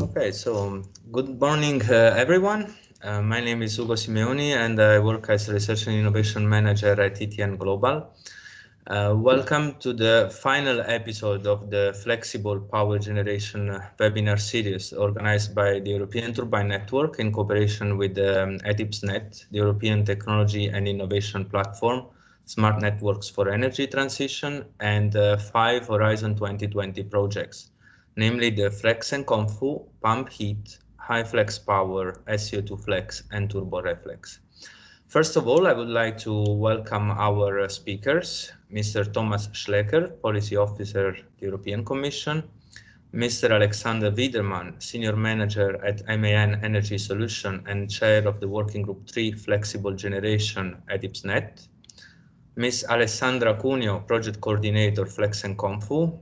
Okay, so good morning, everyone. My name is Ugo Simeoni, and I work as Research and Innovation Manager at ETN Global. Welcome to the final episode of the Flexible Power Generation webinar series organized by the European Turbine Network in cooperation with the ETIP SNET, the European Technology and Innovation Platform, Smart Networks for Energy Transition, and 5 Horizon 2020 projects, namely the FLEXnCONFU, Pump Heat, HYFLEXPOWER, SCO2 Flex, and TURBO-REFLEX. First of all, I would like to welcome our speakers, Mr. Thomas Schleker, Policy Officer, the European Commission, Mr. Alexander Wiedermann, Senior Manager at MAN Energy Solution and Chair of the Working Group 3 Flexible Generation at ETIP SNET, Ms. Alessandra Cuneo, Project Coordinator, FLEXnCONFU,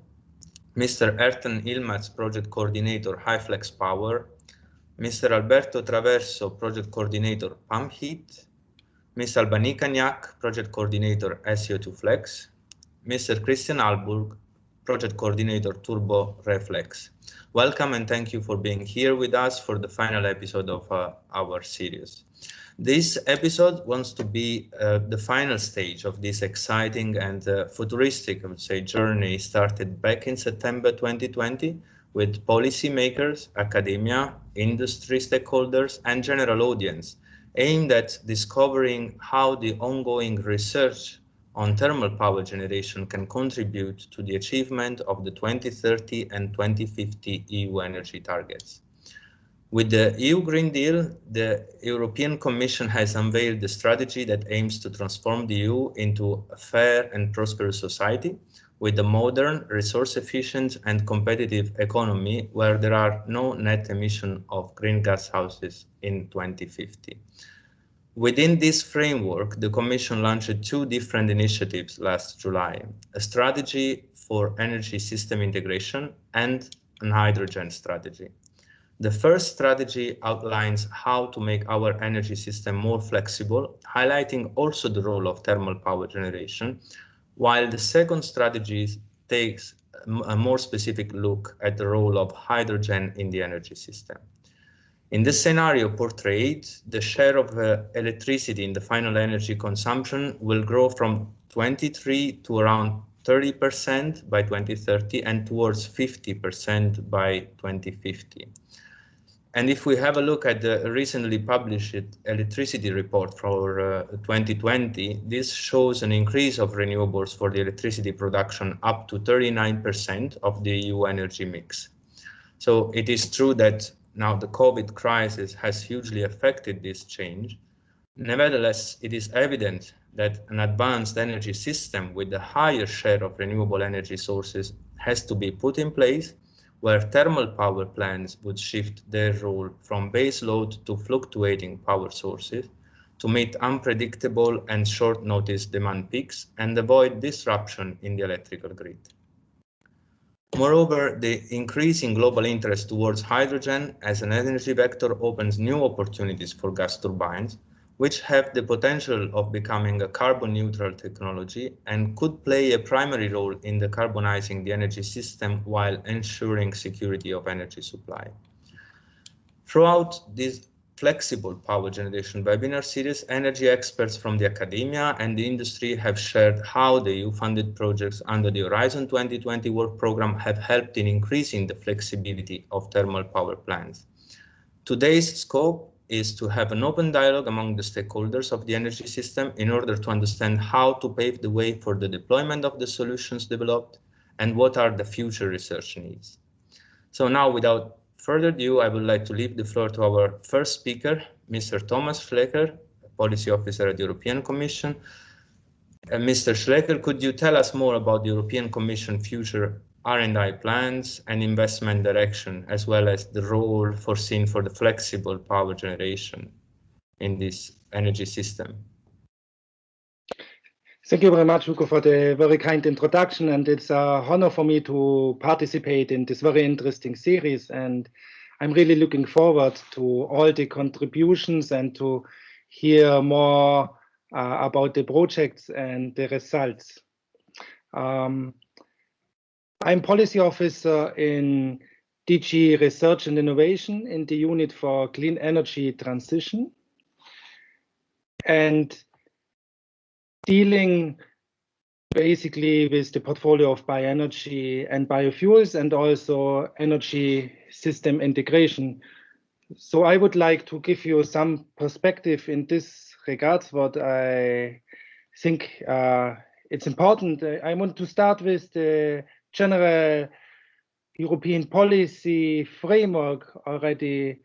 Mr. Erten Ilmaz, Project Coordinator, HYFLEXPOWER, Mr. Alberto Traverso, Project Coordinator, Pump Heat, Ms. Albany Cagnac, Project Coordinator, SCO2 Flex, Mr. Christian Alburg, Project Coordinator, TURBO-REFLEX. Welcome and thank you for being here with us for the final episode of our series. This episode wants to be the final stage of this exciting and futuristic, I would say, journey started back in September 2020 with policymakers, academia, industry stakeholders, and general audience, aimed at discovering how the ongoing research on thermal power generation can contribute to the achievement of the 2030 and 2050 EU energy targets. With the EU Green Deal, the European Commission has unveiled the strategy that aims to transform the EU into a fair and prosperous society with a modern, resource-efficient and competitive economy where there are no net emission of greenhouse gases in 2050. Within this framework, the Commission launched 2 different initiatives last July, a strategy for energy system integration and an hydrogen strategy. The first strategy outlines how to make our energy system more flexible, highlighting also the role of thermal power generation, while the second strategy takes a more specific look at the role of hydrogen in the energy system. In this scenario portrayed, the share of electricity in the final energy consumption will grow from 23 to around 30% by 2030 and towards 50% by 2050. And if we have a look at the recently published electricity report for 2020, this shows an increase of renewables for the electricity production up to 39% of the EU energy mix. So it is true that now the COVID crisis has hugely affected this change. Nevertheless, it is evident that an advanced energy system with a higher share of renewable energy sources has to be put in place, where thermal power plants would shift their role from base load to fluctuating power sources to meet unpredictable and short notice demand peaks and avoid disruption in the electrical grid. Moreover, the increasing global interest towards hydrogen as an energy vector opens new opportunities for gas turbines, which have the potential of becoming a carbon-neutral technology and could play a primary role in decarbonizing the energy system while ensuring security of energy supply. Throughout this flexible power generation webinar series, energy experts from the academia and the industry have shared how the EU-funded projects under the Horizon 2020 work program have helped in increasing the flexibility of thermal power plants. Today's scope is to have an open dialogue among the stakeholders of the energy system in order to understand how to pave the way for the deployment of the solutions developed and what are the future research needs. So now, without further ado, I would like to leave the floor to our first speaker, Mr. Thomas Schleker, Policy Officer at the European Commission. Mr. Schleker, could you tell us more about the European Commission future R&I plans and investment direction, as well as the role foreseen for the flexible power generation in this energy system? Thank you very much, Ugo, for the very kind introduction, and it's an honor for me to participate in this very interesting series, and I'm really looking forward to all the contributions and to hear more about the projects and the results. I'm policy officer in DG Research and Innovation in the unit for clean energy transition, and dealing basically with the portfolio of bioenergy and biofuels, and also energy system integration. So I would like to give you some perspective in this regard, what I think it's important. I want to start with the general European policy framework already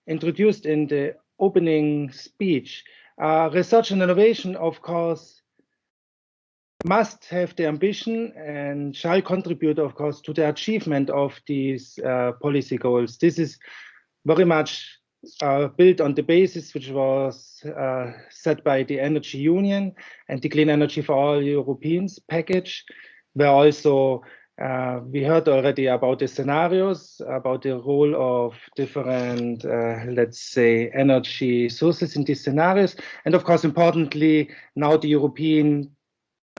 introduced in the opening speech. Research and innovation, of course, must have the ambition and shall contribute, of course, to the achievement of these policy goals. This is very much built on the basis which was set by the Energy Union and the Clean Energy for All Europeans package, where also we heard already about the scenarios, about the role of different, let's say, energy sources in these scenarios. And of course, importantly, now the European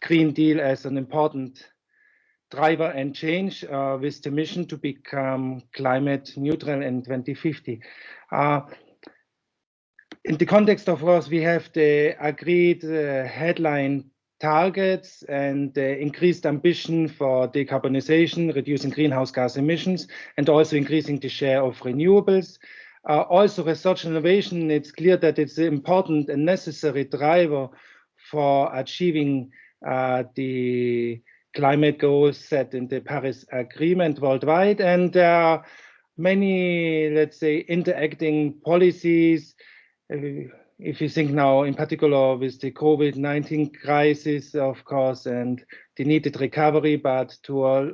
Green Deal as an important driver and change with the mission to become climate neutral in 2050. In the context, of course, we have the agreed headline targets and the increased ambition for decarbonization, reducing greenhouse gas emissions, and also increasing the share of renewables. Also, research and innovation, it's clear that it's an important and necessary driver for achieving the climate goals set in the Paris Agreement worldwide. And there are many, let's say, interacting policies. If you think now in particular with the COVID-19 crisis, of course, and the needed recovery, but to all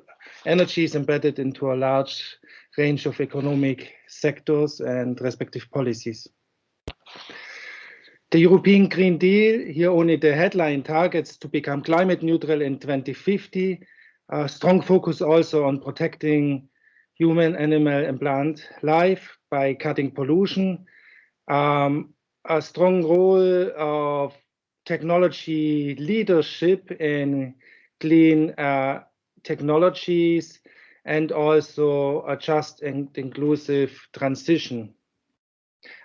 energies embedded into a large range of economic sectors and respective policies. The European Green Deal, here only the headline targets to become climate neutral in 2050. A strong focus also on protecting human, animal, and plant life by cutting pollution. A strong role of technology leadership in clean technologies, and also a just and inclusive transition.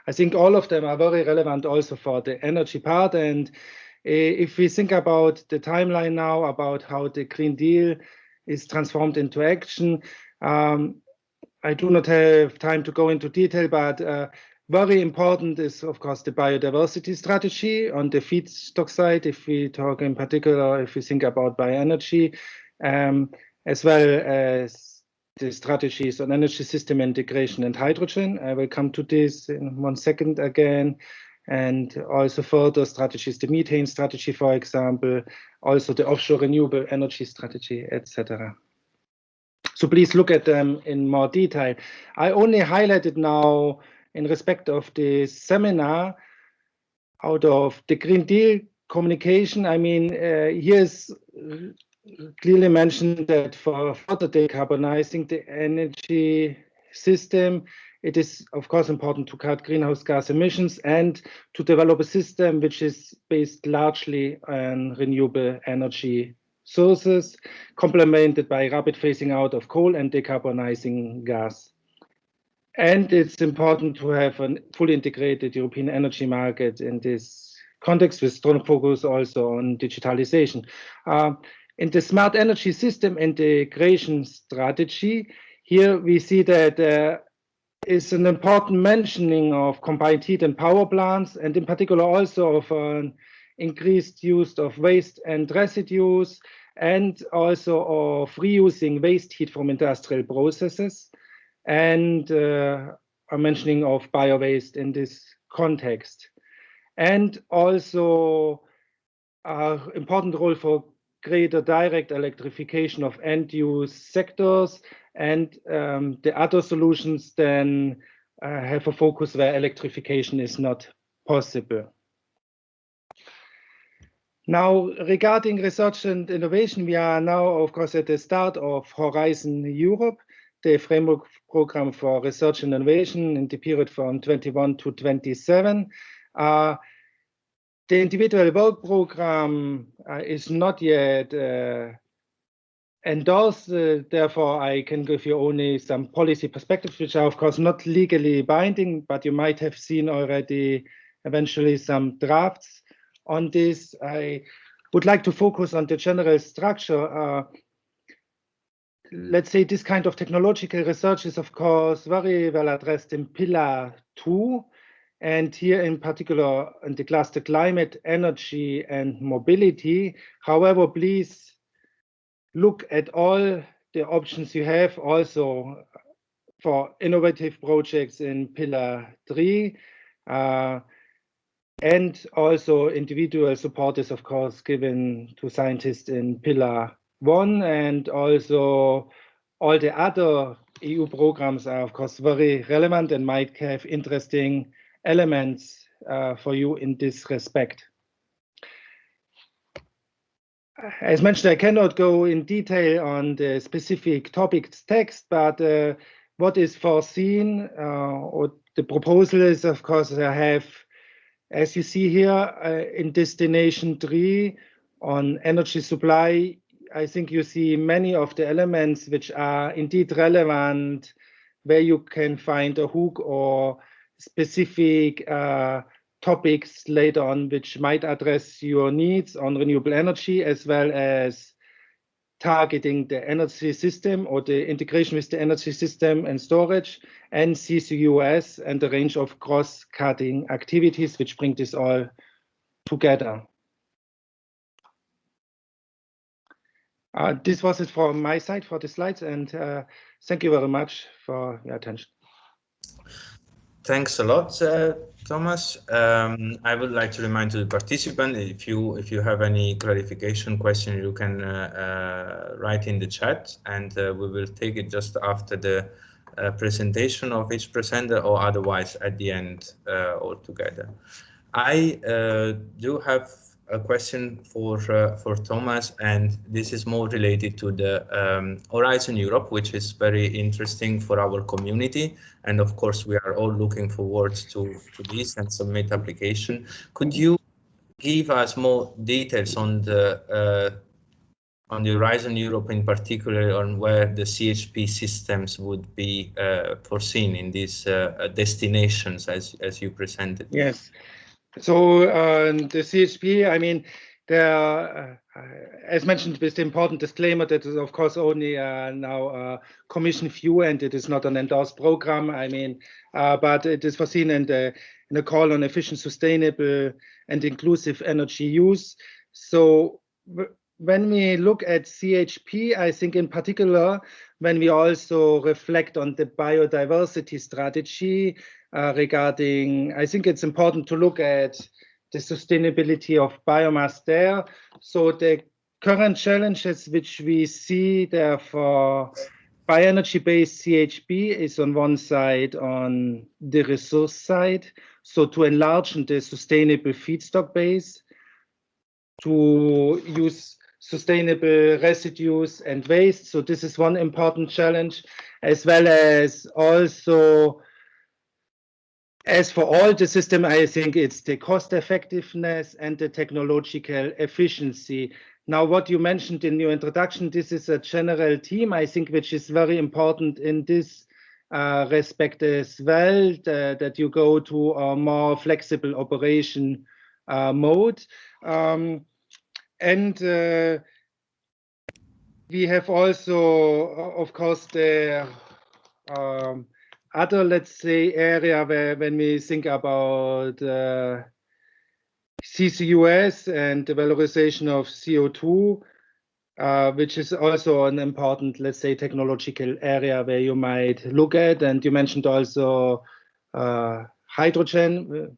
I think all of them are very relevant also for the energy part. And if we think about the timeline now, about how the Green Deal is transformed into action, I do not have time to go into detail, but very important is, of course, the biodiversity strategy on the feedstock side, if we talk in particular, if we think about bioenergy, as well as the strategies on energy system integration and hydrogen. I will come to this in 1 second again. And also further strategies, the methane strategy, for example, also the offshore renewable energy strategy, etc. So please look at them in more detail. I only highlighted now in respect of the seminar out of the Green Deal communication. I mean, here's clearly mentioned that for further decarbonizing the energy system, it is, of course, important to cut greenhouse gas emissions and to develop a system which is based largely on renewable energy sources, complemented by rapid phasing out of coal and decarbonizing gas. And it's important to have a fully integrated European energy market in this context, with strong focus also on digitalization. In the smart energy system integration strategy, here we see that there is an important mentioning of combined heat and power plants, and in particular also of an increased use of waste and residues, and also of reusing waste heat from industrial processes, and a mentioning of bio-waste in this context. And also an important role for greater direct electrification of end-use sectors, and the other solutions then have a focus where electrification is not possible. Now, regarding research and innovation, we are now, of course, at the start of Horizon Europe, the framework program for research and innovation in the period from 21 to 27. The individual work program is not yet endorse. Therefore, I can give you only some policy perspectives, which are of course not legally binding, but you might have seen already eventually some drafts on this. I would like to focus on the general structure. Let's say this kind of technological research is of course very well addressed in Pillar 2. And here in particular in the cluster climate, energy and mobility. However, please look at all the options you have also for innovative projects in Pillar 3. And also individual support is of course given to scientists in Pillar 1, and also all the other EU programs are of course very relevant and might have interesting elements for you in this respect. As mentioned, I cannot go in detail on the specific topics text, but what is foreseen or the proposal is of course I have, as you see here in Destination 3 on energy supply, I think you see many of the elements which are indeed relevant, where you can find a hook or specific topics later on which might address your needs on renewable energy, as well as targeting the energy system or the integration with the energy system and storage, and CCUS and the range of cross-cutting activities which bring this all together. This was it from my side for the slides, and thank you very much for your attention. Thanks a lot, Thomas. I would like to remind the participant, if you have any clarification question, you can write in the chat, and we will take it just after the presentation of each presenter, or otherwise at the end altogether. I do have a question for Thomas, and this is more related to the Horizon Europe, which is very interesting for our community, and of course we are all looking forward to this and submit application. Could you give us more details on the Horizon Europe, in particular on where the CHP systems would be foreseen in these destinations as you presented? Yes. So the CHP, I mean, there are, as mentioned, with the important disclaimer that is of course only now a Commission view, and it is not an endorsed program. I mean, but it is foreseen in a call on efficient, sustainable, and inclusive energy use. So when we look at CHP, I think in particular, when we also reflect on the biodiversity strategy regarding, I think it's important to look at the sustainability of biomass there. So the current challenges which we see there for bioenergy-based CHP is on one side on the resource side, so to enlarge the sustainable feedstock base, to use sustainable residues and waste. So this is one important challenge, as well as also, as for all the system, I think it's the cost effectiveness and the technological efficiency. Now, what you mentioned in your introduction, this is a general theme, I think, which is very important in this respect as well, that you go to a more flexible operation mode. And we have also, of course, the other, let's say, area where when we think about CCUS and the valorization of CO2, which is also an important, let's say, technological area where you might look at. And you mentioned also hydrogen.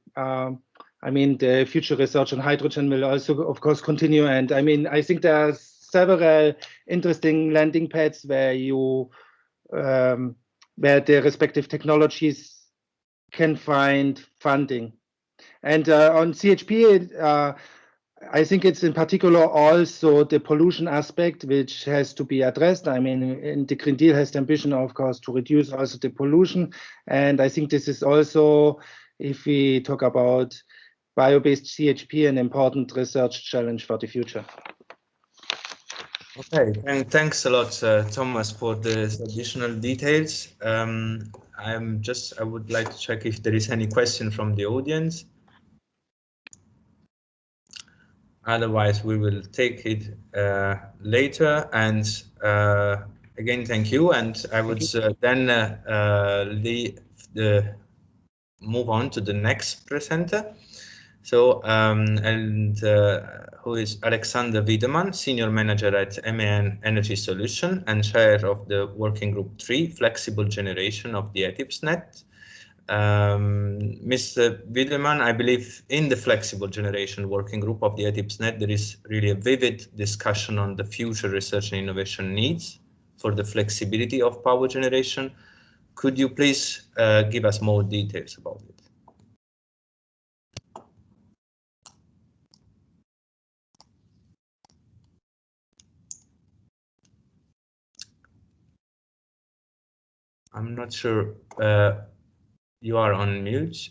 I mean, the future research on hydrogen will also, of course, continue. And I mean, I think there are several interesting landing pads where you where the respective technologies can find funding. And on CHP, I think it's in particular also the pollution aspect which has to be addressed. I mean, the Green Deal has the ambition, of course, to reduce also the pollution. And I think this is also, if we talk about bio-based CHP, an important research challenge for the future. Okay, and thanks a lot, Thomas, for the additional details. I would like to check if there is any question from the audience. Otherwise, we will take it later. And again, thank you. And I would then move on to the next presenter. So, who is Alexander Wiedermann, Senior Manager at MAN Energy Solution and Chair of the Working Group 3, Flexible Generation of the ETIP SNET. Mr. Wiedermann, I believe in the Flexible Generation Working Group of the ETIP SNET, there is really a vivid discussion on the future research and innovation needs for the flexibility of power generation. Could you please give us more details about it? I'm not sure you are on mute.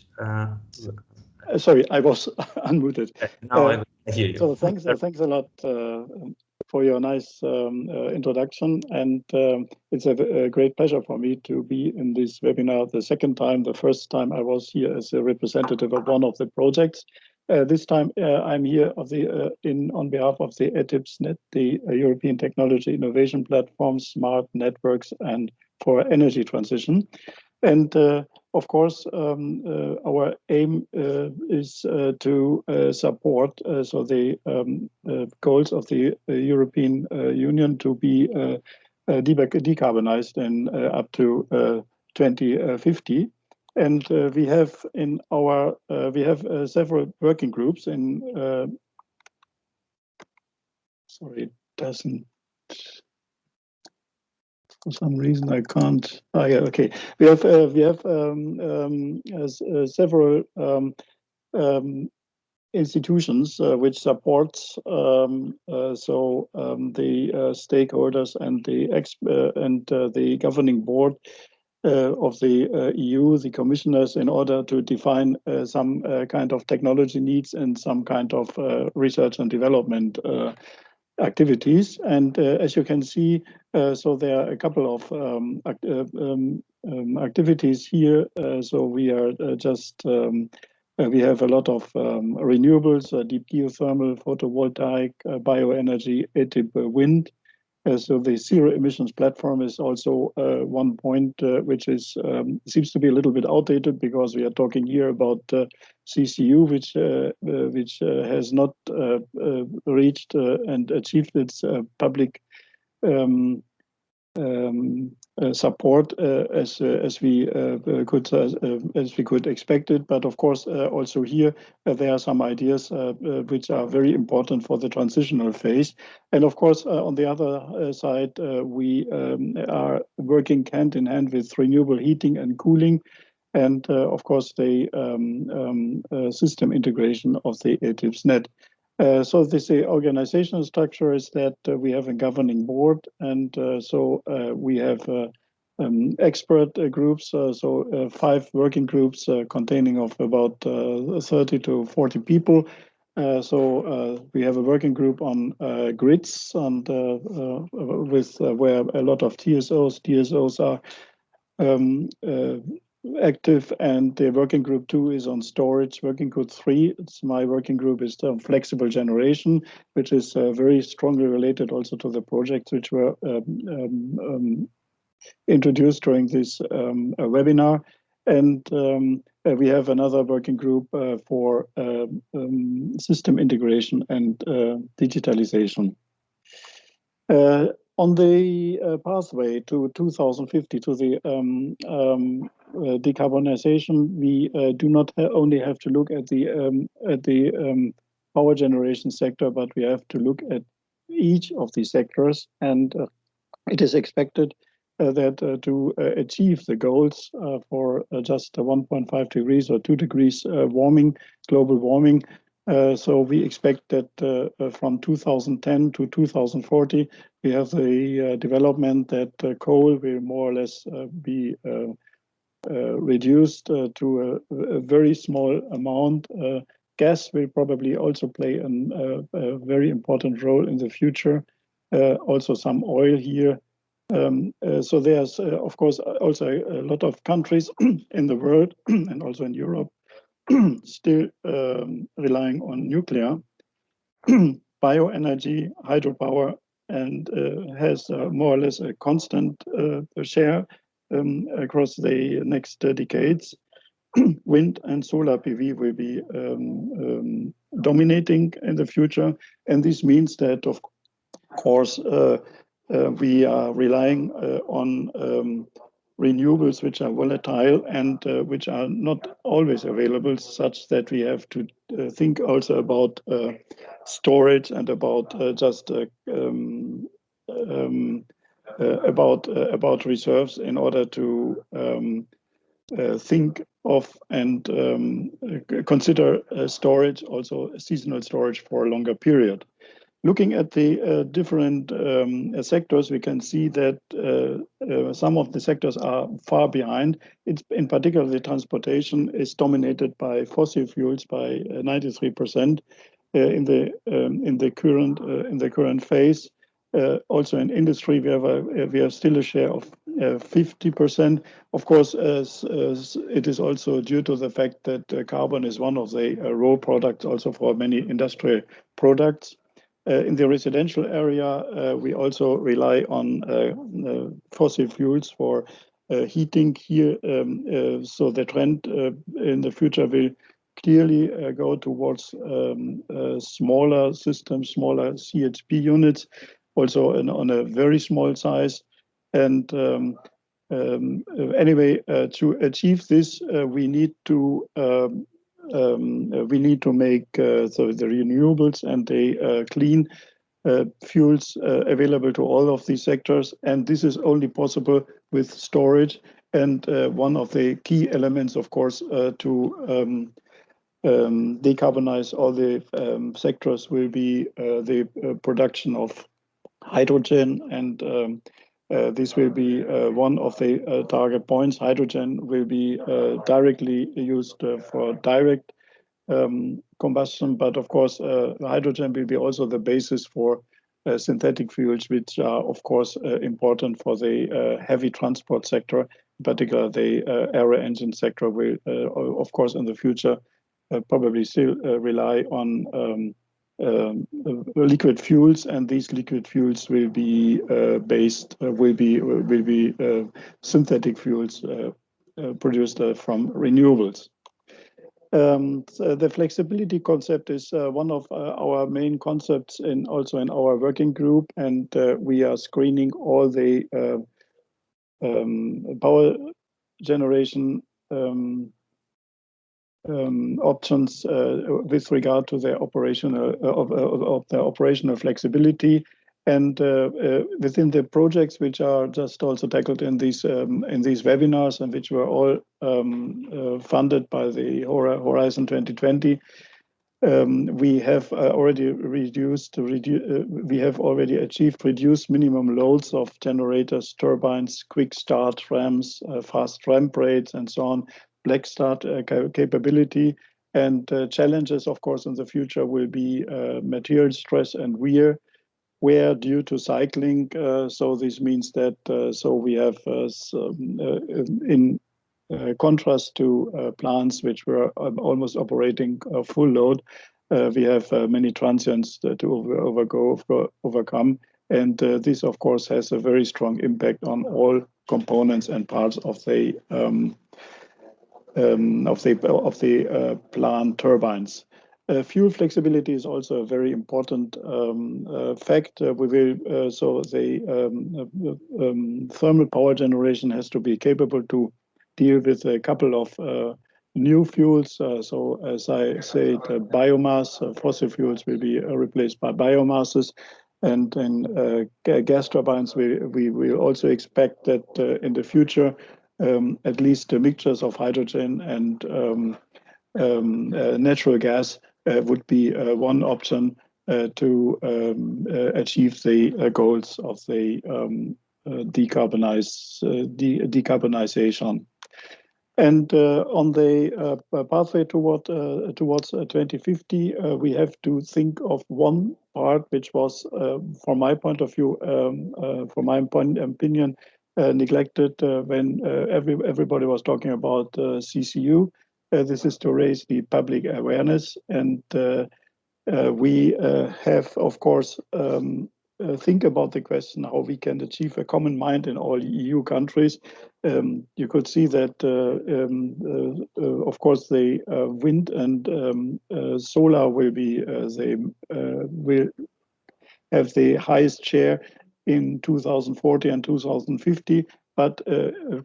Sorry, I was unmuted. Now I hear you. So thanks a lot for your nice introduction, and it's a great pleasure for me to be in this webinar the second time. The first time I was here as a representative of one of the projects. This time I'm here on behalf of the ETIP SNET, the European Technology Innovation Platform, Smart Networks and for Energy Transition. And of course, our aim is to support the goals of the European Union to be decarbonized in up to 2050. And we have several working groups in. Sorry, it doesn't. For some reason, I can't. Oh, yeah, okay. We have several institutions which supports the stakeholders and the governing board of the EU, the commissioners, in order to define some kind of technology needs and some kind of research and development activities. And as you can see, so there are a couple of activities here. So we are we have a lot of renewables, deep geothermal, photovoltaic, bioenergy, ETIP wind. So the zero emissions platform is also one point which is seems to be a little bit outdated, because we are talking here about CCU, which has not reached and achieved its public support as we could expect it. But of course, also here there are some ideas which are very important for the transitional phase. And of course, on the other side, we are working hand in hand with renewable heating and cooling, and of course the system integration of the ETIP SNET. So the organizational structure is that we have a governing board, and we have expert groups, 5 working groups containing of about 30 to 40 people. We have a working group on grids, and where a lot of TSOs are active, and the working group 2 is on storage. Working group 3, my working group, is the flexible generation, which is very strongly related also to the projects which were introduced during this webinar. And we have another working group for system integration and digitalization. On the pathway to 2050, to the decarbonization, we do not only have to look at the power generation sector, but we have to look at each of these sectors. And it is expected that to achieve the goals for just 1.5 degrees or 2 degrees warming, global warming, so we expect that from 2010 to 2040, we have the development that coal will more or less be reduced to a very small amount. Gas will probably also play a very important role in the future. also some oil here. So there's, of course, also a lot of countries in the world and also in Europe still relying on nuclear, bioenergy, hydropower, and has more or less a constant share across the next decades. Wind and solar PV will be dominating in the future, and this means that, of course, we are relying on renewables which are volatile and which are not always available, such that we have to think also about storage and about about reserves in order to think of and consider storage, also seasonal storage for a longer period. Looking at the different sectors, we can see that some of the sectors are far behind. It's in particular the transportation is dominated by fossil fuels by 93% in the current phase. Also in industry, we have still a share of 50%. Of course, it is also due to the fact that carbon is one of the raw products also for many industrial products. In the residential area, we also rely on fossil fuels for heating here. So the trend in the future will clearly go towards smaller systems, smaller CHP units, also on a very small size. And anyway, to achieve this, we need to make so the renewables and the clean fuels available to all of these sectors, and this is only possible with storage. And one of the key elements, of course, to decarbonize all the sectors will be the production of hydrogen, and this will be one of the target points. Hydrogen will be directly used for direct combustion, but of course, hydrogen will be also the basis for synthetic fuels, which are, of course, important for the heavy transport sector. In particular, the aero engine sector will, of course, in the future, probably still rely on liquid fuels, and these liquid fuels will be synthetic fuels produced from renewables. So the flexibility concept is one of our main concepts also in our working group, and we are screening all the power generation options with regard to their operational of the operational flexibility, and within the projects which are just also tackled in these webinars and which were all funded by the Horizon 2020. We have already achieved reduced minimum loads of generators, turbines, quick start rams, fast ramp rates, and so on. Black start capability, and challenges, of course, in the future will be material stress and wear due to cycling. So this means that so we have in contrast to plants which were almost operating full load, we have many transients to overcome, and this, of course, has a very strong impact on all components and parts of the plant turbines. Fuel flexibility is also a very important fact. We will so the thermal power generation has to be capable to deal with a couple of new fuels. So as I said, biomass, fossil fuels will be replaced by biomasses, and gas turbines. We will also expect that in the future, at least mixtures of hydrogen and natural gas would be one option to achieve the goals of the decarbonization. And on the pathway towards 2050, we have to think of one part, which was, from my point of view, from my opinion, neglected when everybody was talking about CCU. This is to raise the public awareness, and we have, of course, think about the question how we can achieve a common mind in all EU countries. You could see that, of course, the wind and solar will be will have the highest share in 2040 and 2050. But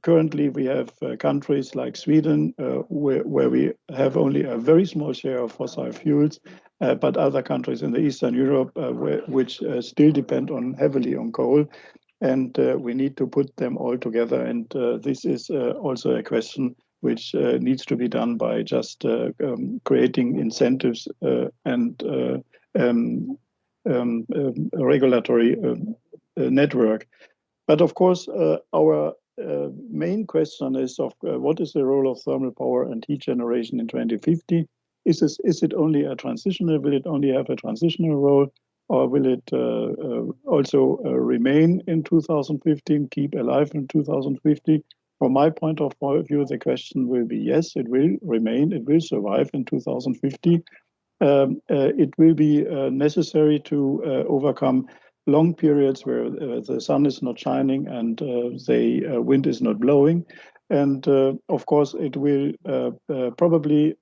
currently we have countries like Sweden, where we have only a very small share of fossil fuels, but other countries in the Eastern Europe, which still depend heavily on coal. And we need to put them all together. And this is also a question which needs to be done by just creating incentives and regulatory network. But of course, our main question is of what is the role of thermal power and heat generation in 2050? Is it only a transitional? Will it only have a transitional role, or will it also remain in 2015, keep alive in 2050? From my point of view, the question will be yes, it will remain, it will survive in 2050. It will be necessary to overcome long periods where the sun is not shining and the wind is not blowing. And of course, it will probably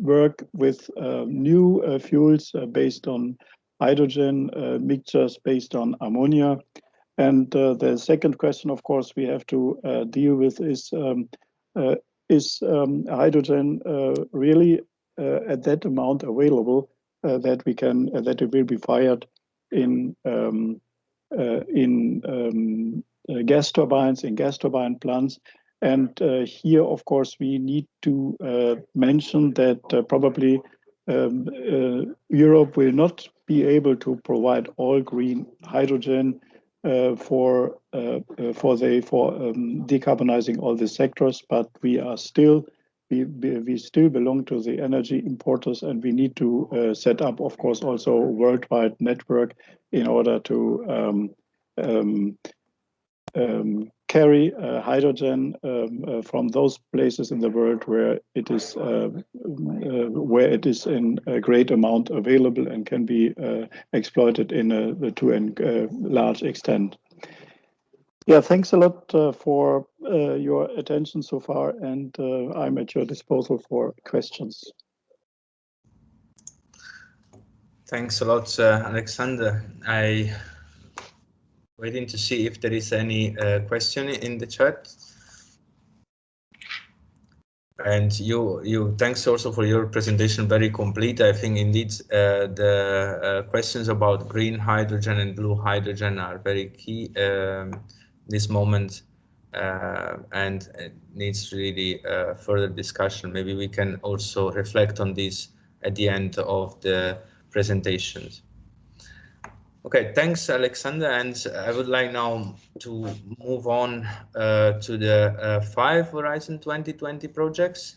work with new fuels based on hydrogen, mixtures based on ammonia. And the second question, of course, we have to deal with is hydrogen really at that amount available that we can that it will be fired in gas turbines, in gas turbine plants. And here, of course, we need to mention that probably Europe will not be able to provide all green hydrogen for decarbonizing all the sectors, but we are still we still belong to the energy importers, and we need to set up, of course, also a worldwide network in order to carry hydrogen from those places in the world where it is in a great amount available and can be exploited to a large extent. Yeah, thanks a lot for your attention so far, and I'm at your disposal for questions. Thanks a lot, Alexander. I waiting to see if there is any question in the chat. And you thanks also for your presentation, very complete. I think indeed the questions about green hydrogen and blue hydrogen are very key this moment, and it needs really further discussion. Maybe we can also reflect on this at the end of the presentations. Okay, thanks, Alexander. And I would like now to move on to the 5 Horizon 2020 projects.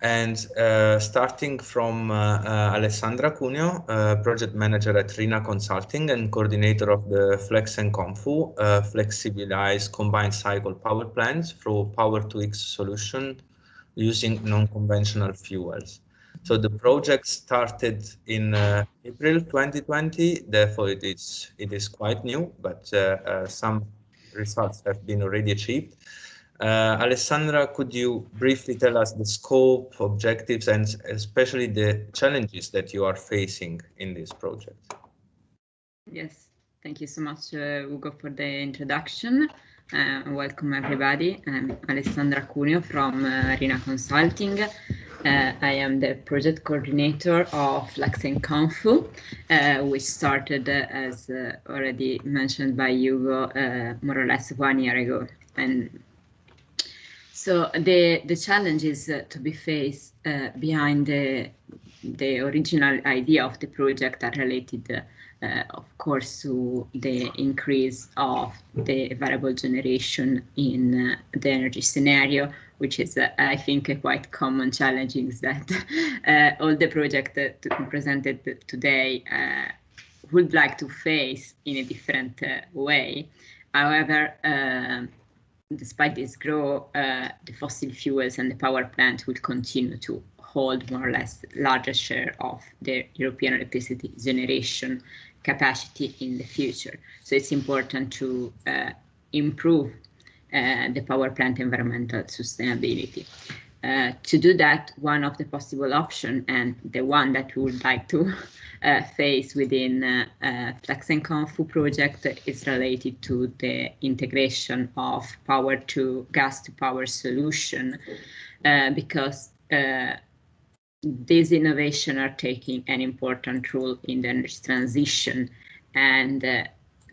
And starting from Alessandra Cuneo, project manager at RINA Consulting and coordinator of the FLEXnCONFU, flexibilized combined cycle power plants through Power-to-X solution using non-conventional fuels. So the project started in April 2020, therefore it is quite new, but some results have been already achieved. Alessandra, could you briefly tell us the scope, objectives, and especially the challenges that you are facing in this project? Yes, thank you so much, Ugo, for the introduction. Welcome, everybody. I'm Alessandra Cuneo from RINA Consulting. I am the project coordinator of FLEXnCONFU, which started, as already mentioned by Ugo, more or less 1 year ago. And so the challenges to be faced behind the original idea of the project are related, of course, to the increase of the variable generation in the energy scenario, which is, I think, a quite common challenge is that all the projects presented today would like to face in a different way. However, despite this growth, the fossil fuels and the power plant will continue to hold more or less the largest share of the European electricity generation capacity in the future. So it's important to improve the power plant environmental sustainability. To do that, one of the possible options, and the one that we would like to face within FLEXnCONFU project, is related to the integration of power to gas to power solution, because these innovations are taking an important role in the energy transition and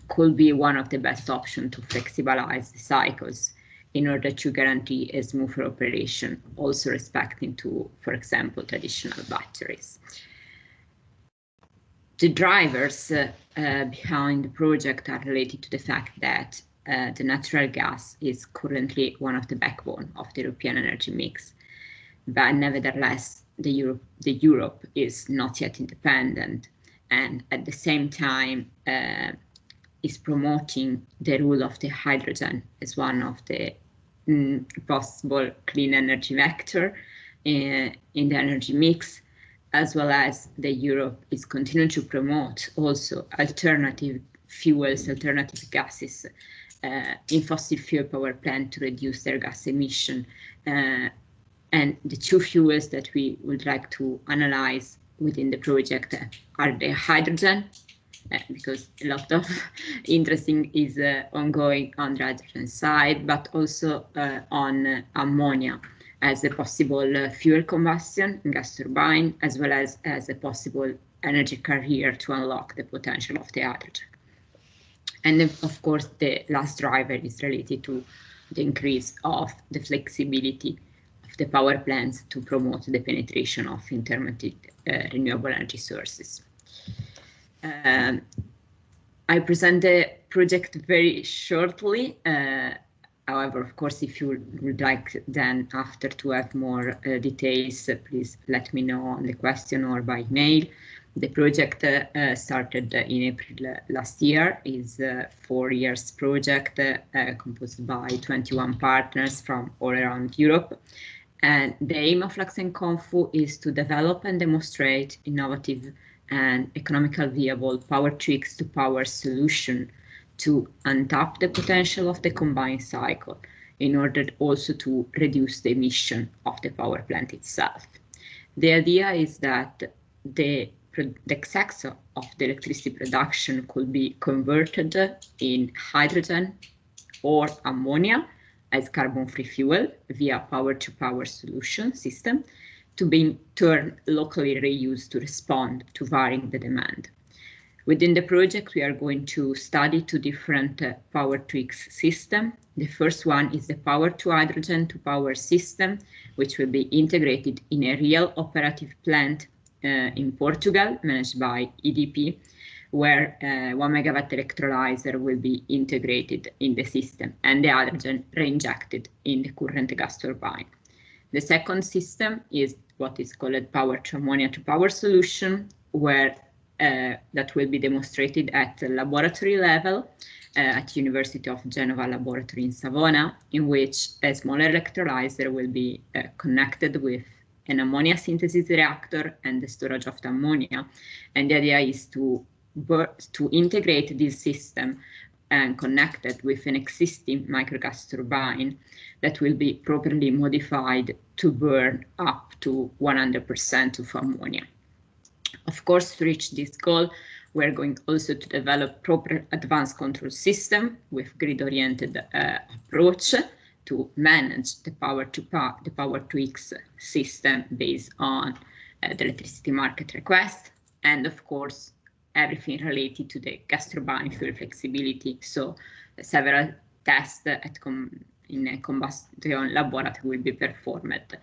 could be one of the best options to flexibilize the cycles in order to guarantee a smoother operation, also respecting to, for example, traditional batteries. The drivers behind the project are related to the fact that the natural gas is currently one of the backbone of the European energy mix, but nevertheless, the Europe is not yet independent, and at the same time is promoting the role of the hydrogen as one of the possible clean energy vector in the energy mix, as well as the Europe is continuing to promote also alternative fuels, alternative gases in fossil fuel power plant to reduce their gas emission. And the two fuels that we would like to analyze within the project are the hydrogen, because a lot of interesting is ongoing on the hydrogen side, but also on ammonia as a possible fuel combustion in gas turbine, as well as a possible energy carrier to unlock the potential of the hydrogen. And then, of course, the last driver is related to the increase of the flexibility of the power plants to promote the penetration of intermittent renewable energy sources. I present the project very shortly. However, of course, if you would like then after to have more details, please let me know on the question or by email. The project started in April last year, is a 4 years project composed by 21 partners from all around Europe. And the aim of FLEXnCONFU is to develop and demonstrate innovative and economical viable power tweaks to power solution to untap the potential of the combined cycle in order also to reduce the emission of the power plant itself. The idea is that the excess of the electricity production could be converted in hydrogen or ammonia as carbon-free fuel via power-to-power solution system to be turned locally reused to respond to varying the demand. Within the project, we are going to study two different power tweaks system. The first one is the power-to-hydrogen to power system, which will be integrated in a real operative plant in Portugal, managed by EDP, where 1 megawatt electrolyzer will be integrated in the system and the hydrogen reinjected in the current gas turbine. The second system is what is called power to ammonia to power solution, where that will be demonstrated at the laboratory level at University of Genova laboratory in Savona, in which a smaller electrolyzer will be connected with an ammonia synthesis reactor and the storage of the ammonia. And the idea is to integrate this system and connect it with an existing microgas turbine that will be properly modified to burn up to 100% of ammonia. Of course, to reach this goal, we're going also to develop proper advanced control system with grid-oriented approach to manage the power tweaks system based on the electricity market request, and of course everything related to the gas turbine fuel flexibility. So several tests in a combustion laboratory will be performed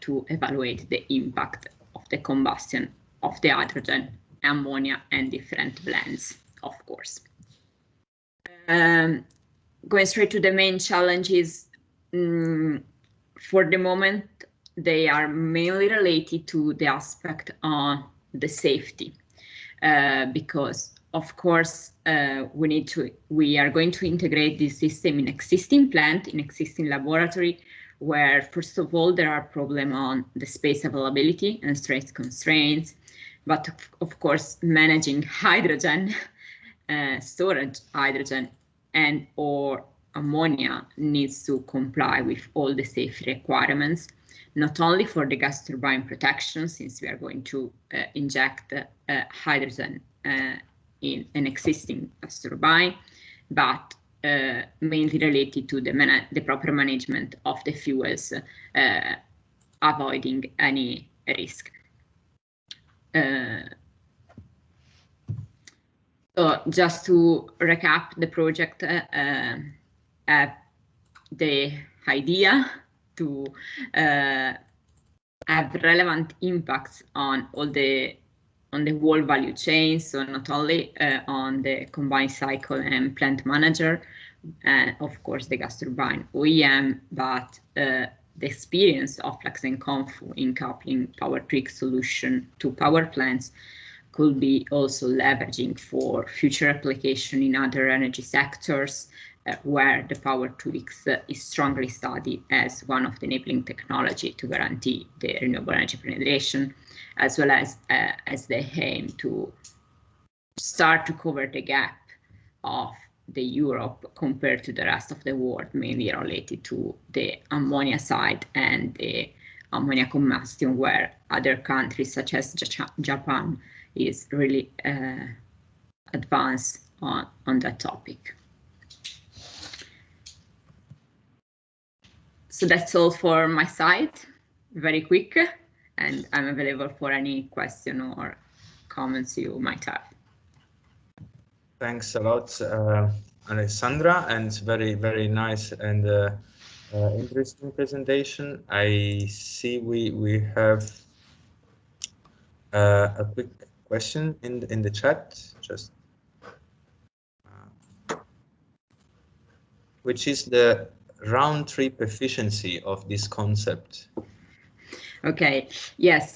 to evaluate the impact of the combustion of the hydrogen, ammonia, and different blends, of course. Going straight to the main challenges for the moment, they are mainly related to the aspect on the safety, because of course we are going to integrate this system in existing plant, in existing laboratory, where first of all there are problems on the space availability and stress constraints, but of course managing hydrogen, storage hydrogen and or ammonia needs to comply with all the safety requirements, not only for the gas turbine protection, since we are going to inject hydrogen in an existing gas turbine, but mainly related to the proper management of the fuels, avoiding any risk. So just to recap the project, the idea to have relevant impacts on all the whole value chain, so not only on the combined cycle and plant manager, and of course the gas turbine OEM, but the experience of FLEXnCONFU in coupling power trick solution to power plants could be also leveraging for future application in other energy sectors, where the power tweaks is strongly studied as one of the enabling technology to guarantee the renewable energy penetration, as well as the aim to start to cover the gap of the Europe compared to the rest of the world, mainly related to the ammonia side and the ammonia combustion, where other countries such as Japan is really advanced on that topic. So that's all for my side, very quick, and I'm available for any question or comments you might have. Thanks a lot, Alessandra, and very, very nice and interesting presentation. I see we have a quick question in the chat, just which is the round trip efficiency of this concept. Okay, yes,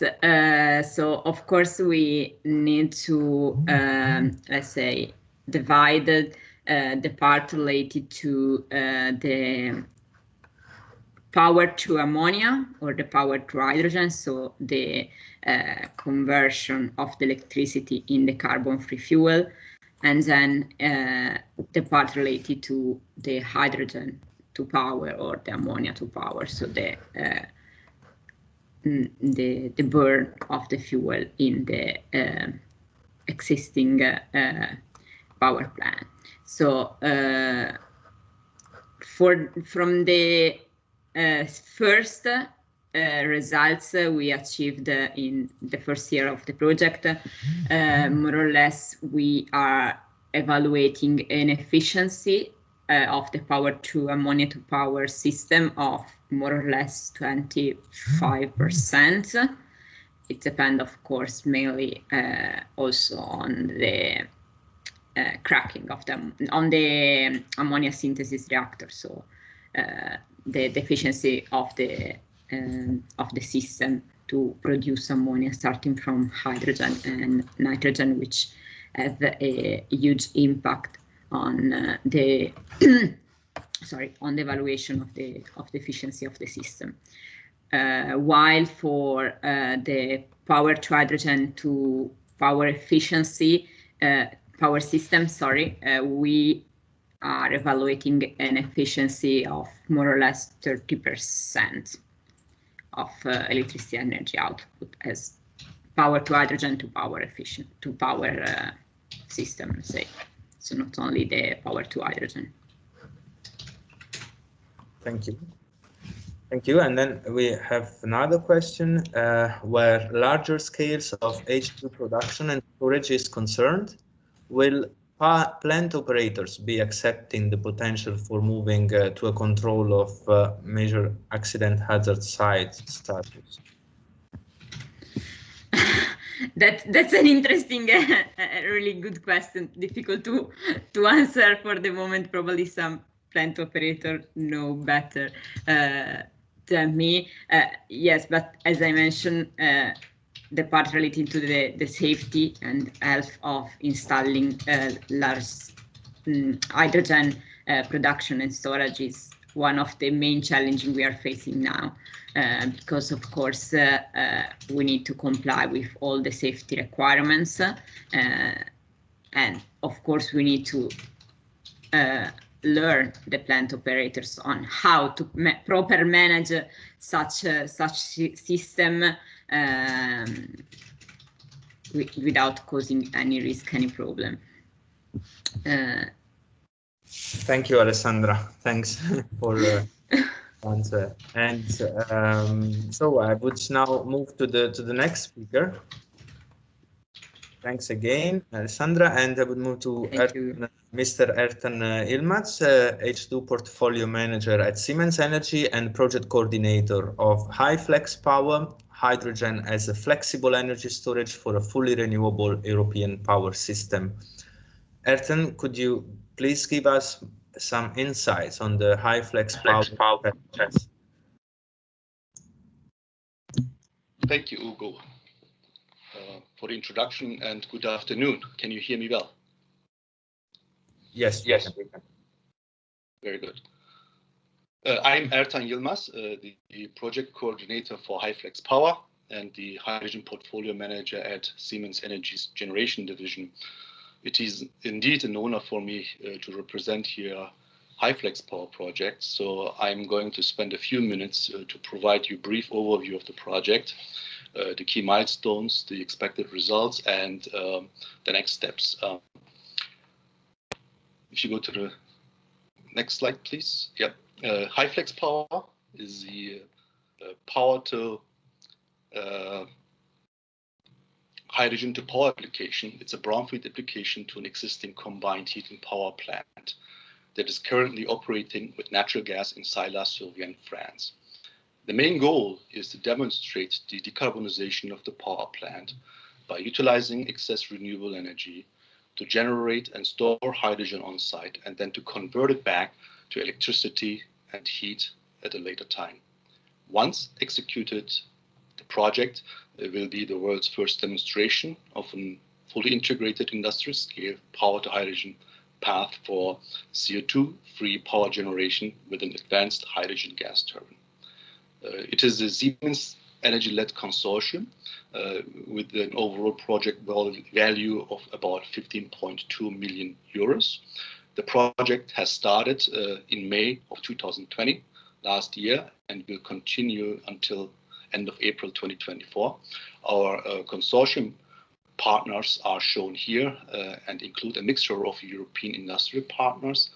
so of course we need to, let's say, divide the part related to the power to ammonia or the power to hydrogen, so the conversion of the electricity in the carbon-free fuel, and then the part related to the hydrogen to power or the ammonia to power, so the burn of the fuel in the existing power plant. So from the first results we achieved in the first year of the project, more or less we are evaluating an efficiency of the power to ammonia to power system of more or less 25%. It depends, of course, mainly also on the cracking of the ammonia synthesis reactor. So the efficiency of the system to produce ammonia starting from hydrogen and nitrogen, which have a huge impact on the on the evaluation of the efficiency of the system. While for the power to hydrogen to power efficiency power system, we are evaluating an efficiency of more or less 30% of electricity energy output as power to hydrogen to power efficient to power system, let's say. So not only the power to hydrogen. Thank you. Thank you. And then we have another question where larger scales of H2 production and storage is concerned. Will plant operators be accepting the potential for moving to a control of major accident hazard site status? That's an interesting, really good question. Difficult to answer for the moment. Probably some plant operators know better. me. Yes, but as I mentioned, the part related to the safety and health of installing large hydrogen production and storage is one of the main challenges we are facing now, because of course we need to comply with all the safety requirements, and of course we need to learn the plant operators on how to proper manage such system without causing any risk, any problem. Thank you, Alessandra. Thanks for answer. And so I would now move to the next speaker. Thanks again, Alessandra, and I would move to Mr. Ertan Yilmaz, H2 Portfolio Manager at Siemens Energy and Project Coordinator of HYFLEXPOWER, hydrogen as a flexible energy storage for a fully renewable European power system. Ertan, could you please give us some insights on the HYFLEXPOWER? Thank you, Ugo, for the introduction, and good afternoon. Can you hear me well? Yes. Yes. Very good. I'm Ertan Yilmaz, the project coordinator for HYFLEXPOWER and the hydrogen portfolio manager at Siemens Energy's generation division. It is indeed an honor for me to represent here HYFLEXPOWER project. So I'm going to spend a few minutes to provide you a brief overview of the project, the key milestones, the expected results, and the next steps. If you go to the next slide, please. Yep. HYFLEXPOWER is the power to hydrogen to power application. It's a brownfield application to an existing combined heat and power plant that is currently operating with natural gas in Saillat-sur-Vienne, France. The main goal is to demonstrate the decarbonization of the power plant by utilizing excess renewable energy to generate and store hydrogen on site and then to convert it back to electricity and heat at a later time. Once executed, the project will be the world's first demonstration of a fully integrated industrial scale power to hydrogen path for CO2-free power generation with an advanced hydrogen gas turbine. It is a Siemens Energy-led consortium with an overall project value of about 15.2 million euros. The project has started in May of 2020, last year, and will continue until end of April 2024. Our consortium partners are shown here and include a mixture of European industrial partners,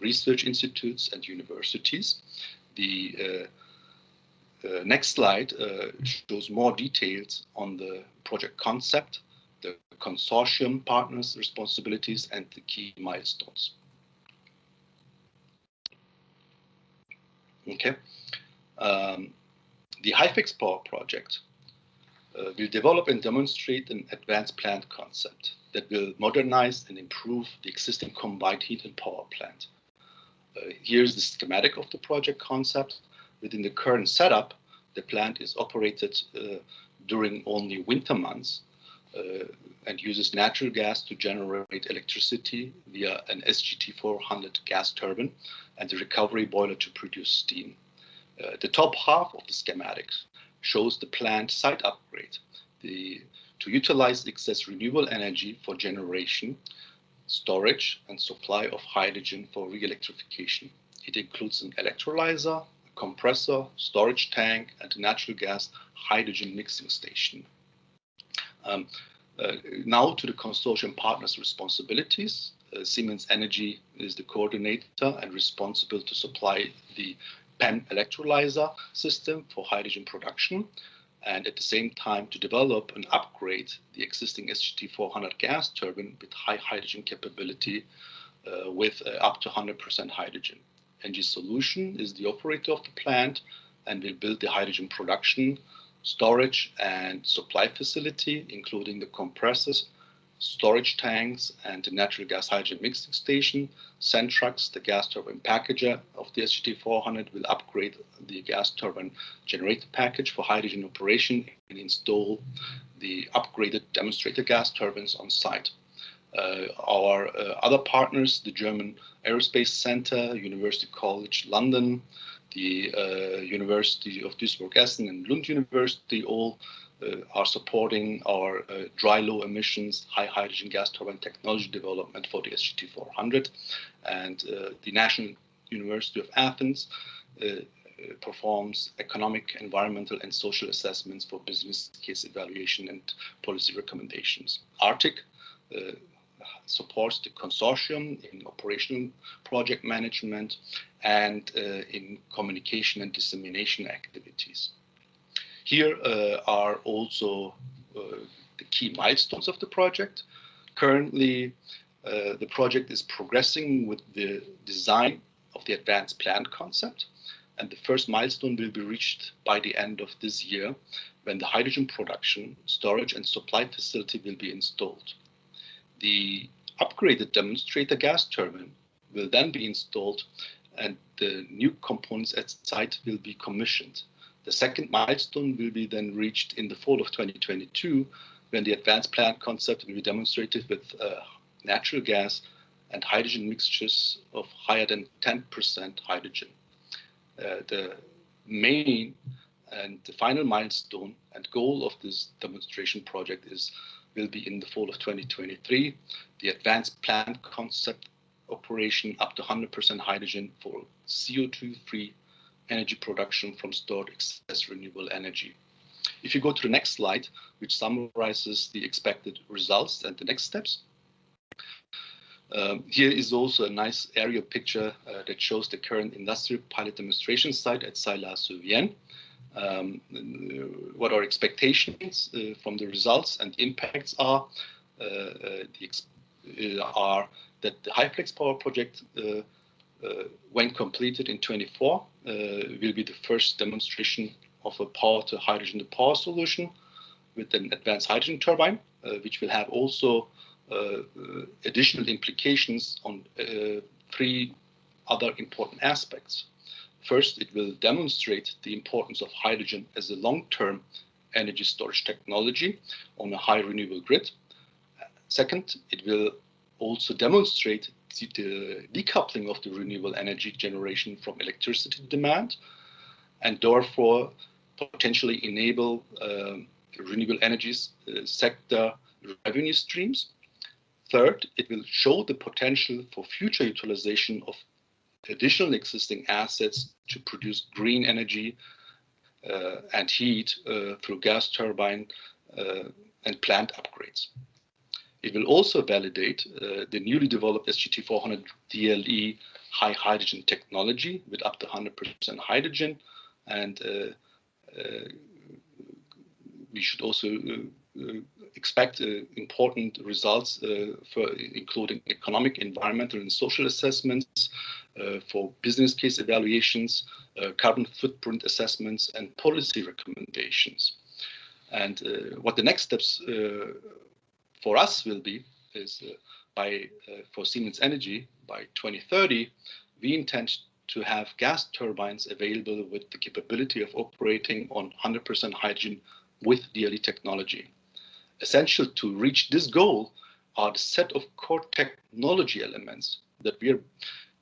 research institutes, and universities. The next slide shows more details on the project concept, the consortium partners' responsibilities, and the key milestones. Okay. The HYFLEXPOWER project will develop and demonstrate an advanced plant concept that will modernize and improve the existing combined heat and power plant. Here's the schematic of the project concept. Within the current setup, the plant is operated during only winter months and uses natural gas to generate electricity via an SGT-400 gas turbine and a recovery boiler to produce steam. The top half of the schematics shows the plant site upgrade to utilize excess renewable energy for generation, storage, and supply of hydrogen for re-electrification. It includes an electrolyzer, a compressor, storage tank, and a natural gas hydrogen mixing station. Now to the consortium partners' responsibilities. Siemens Energy is the coordinator and responsible to supply the PEM electrolyzer system for hydrogen production, and at the same time to develop and upgrade the existing SGT-400 gas turbine with high hydrogen capability with up to 100% hydrogen. Engie Solution is the operator of the plant and will build the hydrogen production, storage, and supply facility, including the compressors, storage tanks, and the natural gas hydrogen mixing station. Centrux, the gas turbine packager of the SGT-400, will upgrade the gas turbine generator package for hydrogen operation and install the upgraded demonstrator gas turbines on site. Our other partners, the German Aerospace Center, University College London, the University of Duisburg-Essen and Lund University, all are supporting our dry low emissions high hydrogen gas turbine technology development for the SGT-400, and the National University of Athens performs economic, environmental and social assessments for business case evaluation and policy recommendations. Arctic supports the consortium in operational project management and in communication and dissemination activities. Here are also the key milestones of the project. Currently, the project is progressing with the design of the advanced plant concept, and the first milestone will be reached by the end of this year, when the hydrogen production, storage and supply facility will be installed. The upgraded demonstrator gas turbine will then be installed and the new components at site will be commissioned. The second milestone will be then reached in the fall of 2022, when the advanced plant concept will be demonstrated with natural gas and hydrogen mixtures of higher than 10% hydrogen. The main and the final milestone and goal of this demonstration project will be in the fall of 2023, the advanced plant concept operation up to 100% hydrogen for CO2-free energy production from stored excess renewable energy. If you go to the next slide, which summarizes the expected results and the next steps. Here is also a nice aerial picture that shows the current industrial pilot demonstration site at Saillat-sur-Vienne. What our expectations from the results and impacts are that the HYFLEXPOWER project, when completed in 2024, will be the first demonstration of a power to hydrogen to power solution with an advanced hydrogen turbine, which will have also additional implications on three other important aspects. First, it will demonstrate the importance of hydrogen as a long-term energy storage technology on a high renewable grid. Second, it will also demonstrate the decoupling of the renewable energy generation from electricity demand, and therefore potentially enable renewable energies sector revenue streams. Third, it will show the potential for future utilization of additional existing assets to produce green energy and heat through gas turbine and plant upgrades. It will also validate the newly developed SGT-400 DLE high hydrogen technology with up to 100% hydrogen, and we should also expect important results for including economic, environmental and social assessments, for business case evaluations, carbon footprint assessments and policy recommendations. And what the next steps for us will be is for Siemens Energy by 2030, we intend to have gas turbines available with the capability of operating on 100% hydrogen with DLE technology. Essential to reach this goal are the set of core technology elements that we are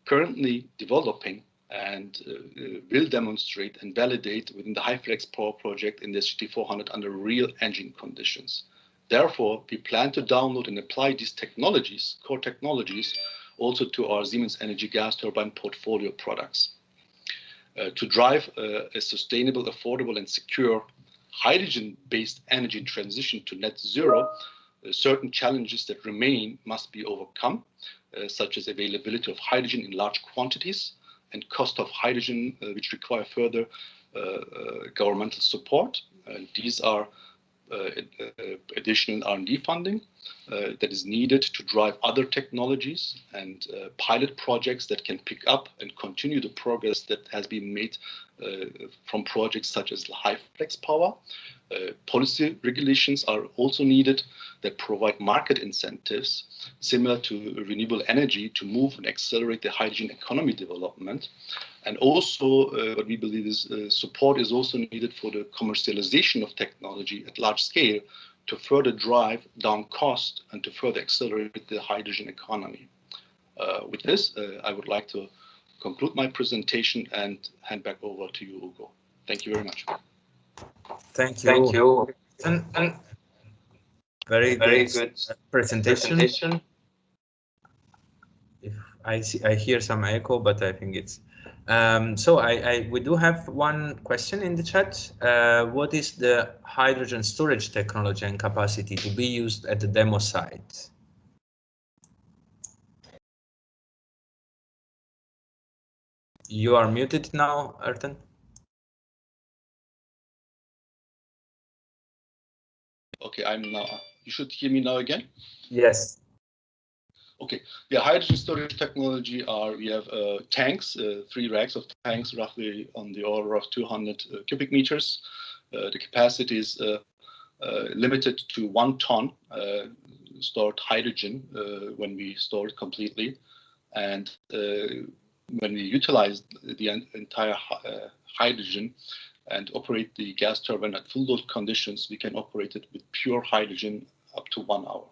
currently developing and will demonstrate and validate within the HYFLEXPOWER project in the SGT-400 under real engine conditions. Therefore, we plan to download and apply these technologies, core technologies, also to our Siemens Energy gas turbine portfolio products. To drive a sustainable, affordable and secure hydrogen-based energy transition to net zero, certain challenges that remain must be overcome, such as availability of hydrogen in large quantities and cost of hydrogen, which require further governmental support. These are additional R&D funding that is needed to drive other technologies and pilot projects that can pick up and continue the progress that has been made from projects such as HYFLEXPOWER. Policy regulations are also needed that provide market incentives similar to renewable energy to move and accelerate the hydrogen economy development. And also what we believe is support is also needed for the commercialization of technology at large scale to further drive down cost and to further accelerate the hydrogen economy. With this, I would like to conclude my presentation and hand back over to you, Ugo. Thank you very much. Thank you. And very good presentation. If I hear some echo, but I think it's so we do have one question in the chat. What is the hydrogen storage technology and capacity to be used at the demo site? You are muted now, Ertan. Okay, I'm now. You should hear me now again. Yes. Okay. Yeah, hydrogen storage technology we have tanks, 3 racks of tanks, roughly on the order of 200 cubic meters. The capacity is limited to 1 ton stored hydrogen when we store it completely, and when we utilize the entire hydrogen and operate the gas turbine at full load conditions, we can operate it with pure hydrogen up to 1 hour.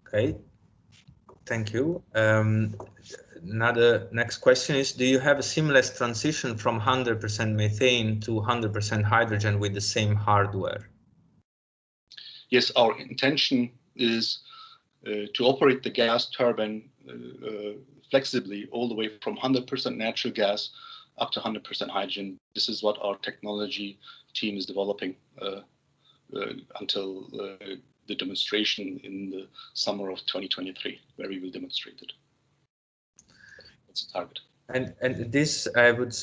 Okay, thank you. Next question is, do you have a seamless transition from 100% methane to 100% hydrogen with the same hardware? Yes, our intention is to operate the gas turbine flexibly all the way from 100% natural gas up to 100% hydrogen. This is what our technology team is developing until the demonstration in the summer of 2023, where we will demonstrate it. That's the target. And this, I would,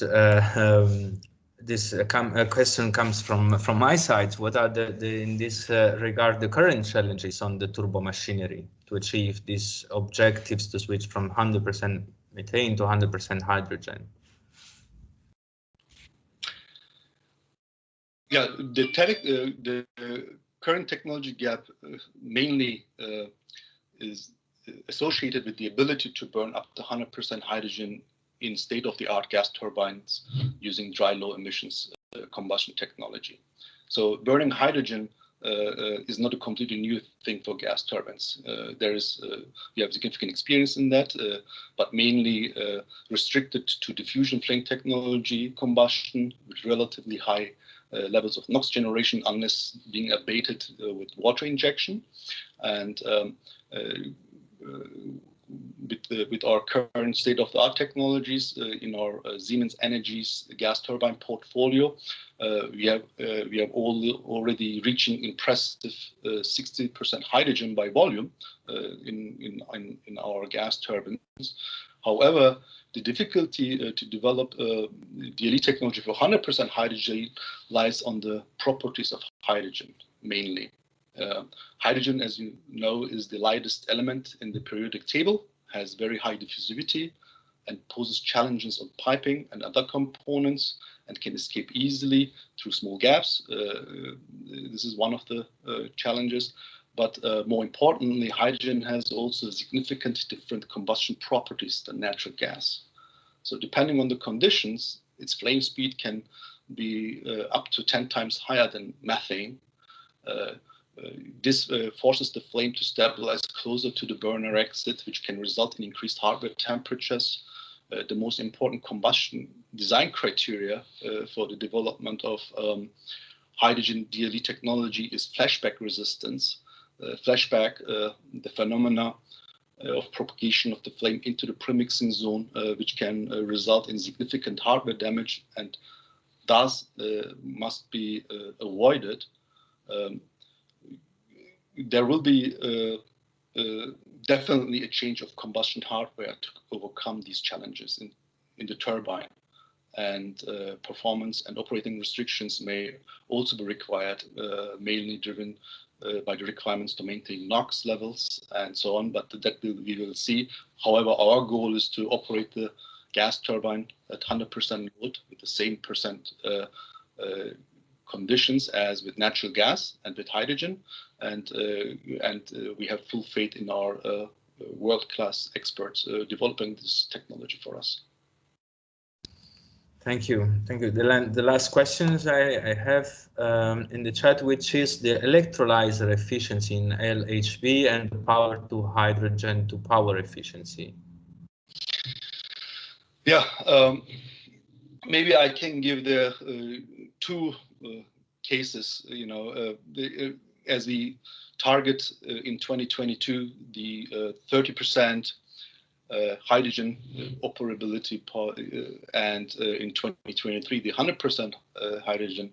question comes from my side. What are in this regard the current challenges on the turbo machinery to achieve these objectives to switch from 100% methane to 100% hydrogen? Yeah, the current technology gap mainly is associated with the ability to burn up to 100% hydrogen in state-of-the-art gas turbines using dry low emissions combustion technology. So burning hydrogen is not a completely new thing for gas turbines. We have significant experience in that, but mainly restricted to diffusion flame technology combustion with relatively high levels of NOx generation unless being abated with water injection. And with our current state-of-the-art technologies in our Siemens Energy's gas turbine portfolio, we have already reaching impressive 60% hydrogen by volume in our gas turbines. However, the difficulty to develop DLE technology for 100% hydrogen lies on the properties of hydrogen mainly. Hydrogen, as you know, is the lightest element in the periodic table, has very high diffusivity, and poses challenges on piping and other components, and can escape easily through small gaps. This is one of the challenges. But more importantly, hydrogen has also significant different combustion properties than natural gas. So depending on the conditions, its flame speed can be up to 10 times higher than methane. This forces the flame to stabilize closer to the burner exit, which can result in increased hardware temperatures. The most important combustion design criteria for the development of hydrogen DLE technology is flashback resistance. Flashback, the phenomena of propagation of the flame into the premixing zone, which can result in significant hardware damage and thus must be avoided. There will be definitely a change of combustion hardware to overcome these challenges in the turbine. and performance and operating restrictions may also be required, mainly driven by the requirements to maintain NOx levels and so on, but that we will see. However, our goal is to operate the gas turbine at 100% load with the same percent conditions as with natural gas and with hydrogen, and we have full faith in our world-class experts developing this technology for us. Thank you. Thank you. The last questions I have in the chat, which is the electrolyzer efficiency in LHV and power to hydrogen to power efficiency. Yeah, maybe I can give the two cases, as we target in 2022, the 30% hydrogen operability and in 2023 the 100% hydrogen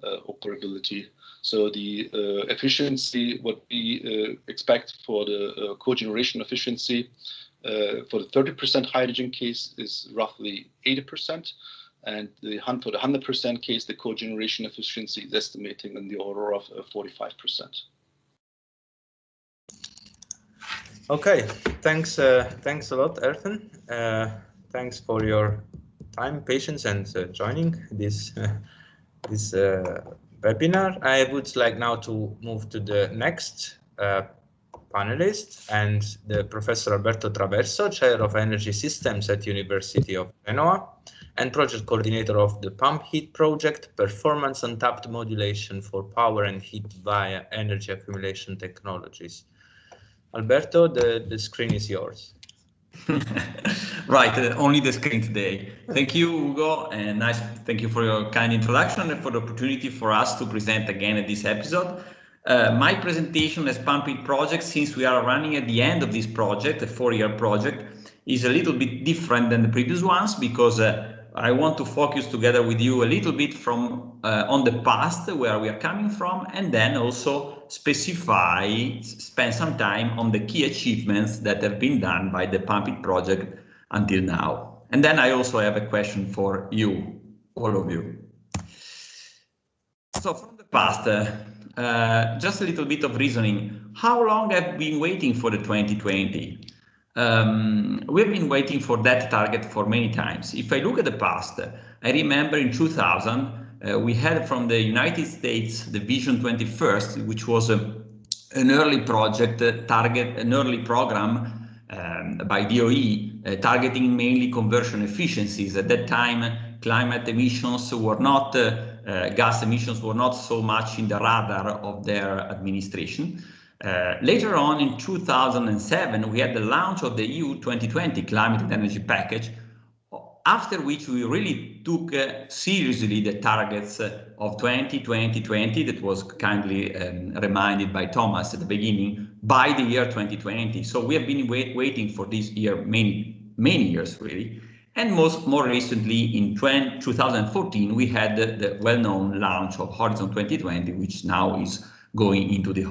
operability. So the efficiency, what we expect for the cogeneration efficiency for the 30% hydrogen case is roughly 80%, and for the 100% case the cogeneration efficiency is estimating in the order of 45%. Okay, thanks a lot, Erfen. Thanks for your time, patience, and joining this webinar. I would like now to move to the next panelist, and the Professor Alberto Traverso, Chair of Energy Systems at University of Genoa, and Project Coordinator of the Pump Heat Project, Performance Untapped Modulation for Power and Heat via Energy Accumulation Technologies. Alberto, the screen is yours. Right, only the screen today. Thank you, Ugo, and thank you for your kind introduction and for the opportunity for us to present again at this episode. My presentation as Pump Heat Project, since we are running at the end of this project, a 4-year project, is a little bit different than the previous ones, because I want to focus together with you a little bit from on the past, where we are coming from, and then also spend some time on the key achievements that have been done by the Pump Heat project until now. And then I also have a question for you, all of you. So from the past, just a little bit of reasoning. How long have we been waiting for the 2020? We've been waiting for that target for many times. If I look at the past, I remember in 2000, we had from the United States the Vision 21st, which was an early project an early program by DOE targeting mainly conversion efficiencies. At that time, climate emissions were not, gas emissions were not so much in the radar of their administration. Later on in 2007, we had the launch of the EU 2020 Climate and Energy Package, after which we really took seriously the targets of 2020 that was kindly reminded by Thomas at the beginning, by the year 2020. So we have been waiting for this year many years really. And more recently in 2014, we had the well-known launch of Horizon 2020, which now is going into the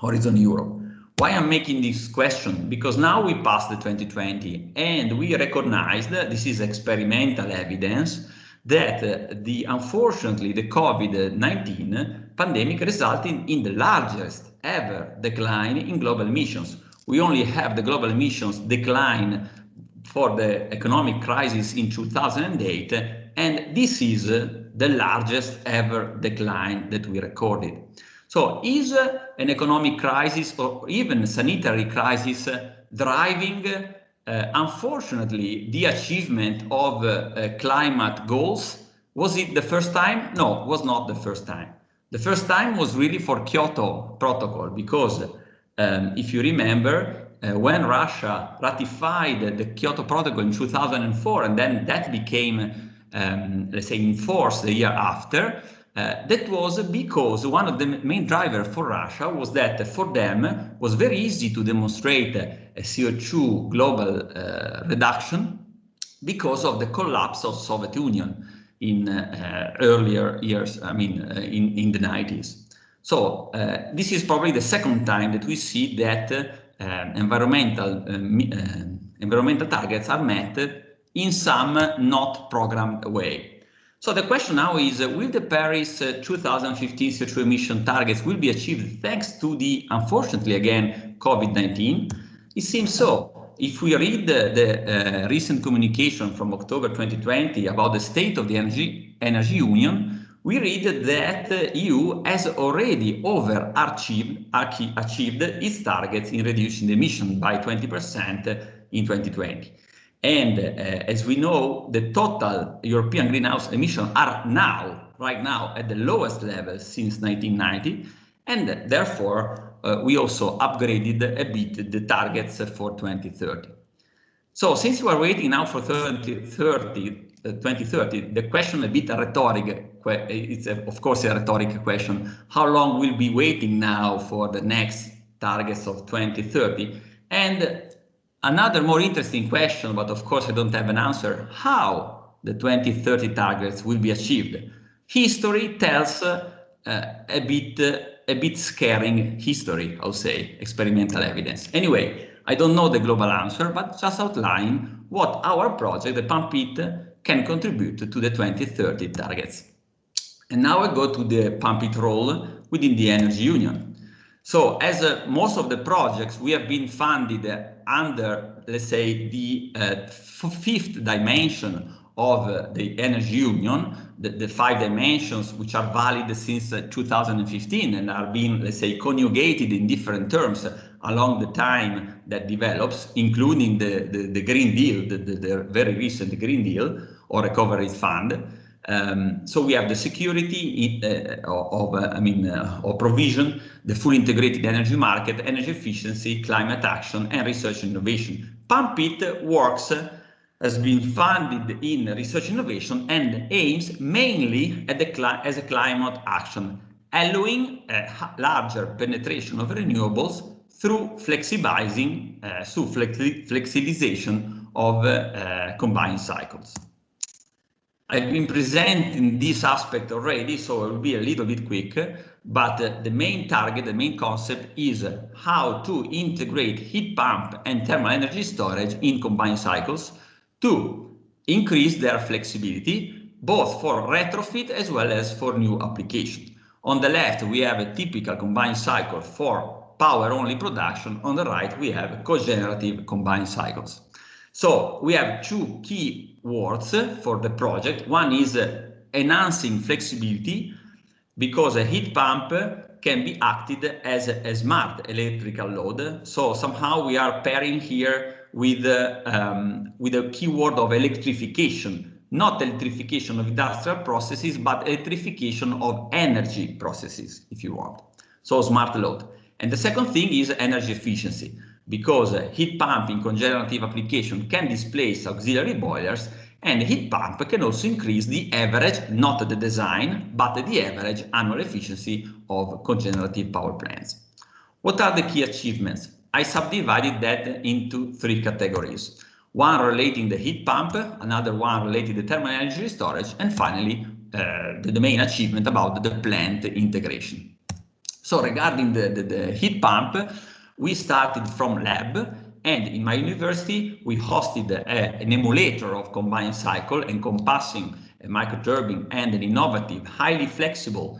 Horizon Europe. Why I'm making this question? Because now we passed the 2020 and we recognize that this is experimental evidence that unfortunately the COVID-19 pandemic resulted in the largest ever decline in global emissions. We only have the global emissions decline for the economic crisis in 2008, and this is the largest ever decline that we recorded. So is an economic crisis or even a sanitary crisis driving, unfortunately, the achievement of climate goals? Was it the first time? No, it was not the first time. The first time was really for Kyoto Protocol, because if you remember, when Russia ratified the Kyoto Protocol in 2004, and then that became, let's say, enforced the year after, that was because one of the main drivers for Russia was that for them was very easy to demonstrate a CO2 global reduction because of the collapse of Soviet Union in earlier years, I mean, in the 90s. So this is probably the second time that we see that environmental targets are met in some not programmed way. So the question now is, will the Paris 2015 CO2 emission targets will be achieved thanks to the, unfortunately again, COVID-19? It seems so. If we read the recent communication from October 2020 about the state of the energy union, we read that the EU has already overachieved its targets in reducing the emission by 20% in 2020. And as we know, the total European greenhouse emissions are right now, at the lowest level since 1990, and therefore we also upgraded a bit the targets for 2030. So since we are waiting now for 2030, the question a bit rhetoric, it's of course a rhetoric question, how long will we be waiting now for the next targets of 2030? And another more interesting question, but of course I don't have an answer, how the 2030 targets will be achieved. History tells a bit scaring history, I'll say, experimental evidence. Anyway, I don't know the global answer, but just outline what our project, the PUMP-IT, can contribute to the 2030 targets. And now I go to the PUMP-IT role within the Energy Union. So as most of the projects, we have been funded under, let's say, the fifth dimension of the Energy Union, the 5 dimensions which are valid since 2015 and are being, let's say, conjugated in different terms along the time that develops, including the Green Deal, the very recent Green Deal or Recovery Fund. So we have the security of provision, the fully integrated energy market, energy efficiency, climate action, and research and innovation. PUMP-IT works has been funded in research innovation and aims mainly at as a climate action, allowing a larger penetration of renewables through flexibilization of combined cycles. I've been presenting this aspect already, so I will be a little bit quick, but the main target, the main concept is how to integrate heat pump and thermal energy storage in combined cycles to increase their flexibility, both for retrofit as well as for new application. On the left, we have a typical combined cycle for power-only production. On the right, we have cogenerative combined cycles. So we have 2 key words for the project. One is enhancing flexibility, because a heat pump can be acted as a smart electrical load. So somehow we are pairing here with a keyword of electrification, not electrification of industrial processes, but electrification of energy processes, if you want. So smart load. And the second thing is energy efficiency, because a heat pump in cogenerative application can displace auxiliary boilers, and a heat pump can also increase the average, not the design, but the average annual efficiency of cogenerative power plants. What are the key achievements? I subdivided that into 3 categories. One relating the heat pump, another one related to thermal energy storage, and finally the main achievement about the plant integration. So regarding the heat pump, we started from lab, and in my university we hosted an emulator of combined cycle encompassing a microturbine and an innovative, highly flexible,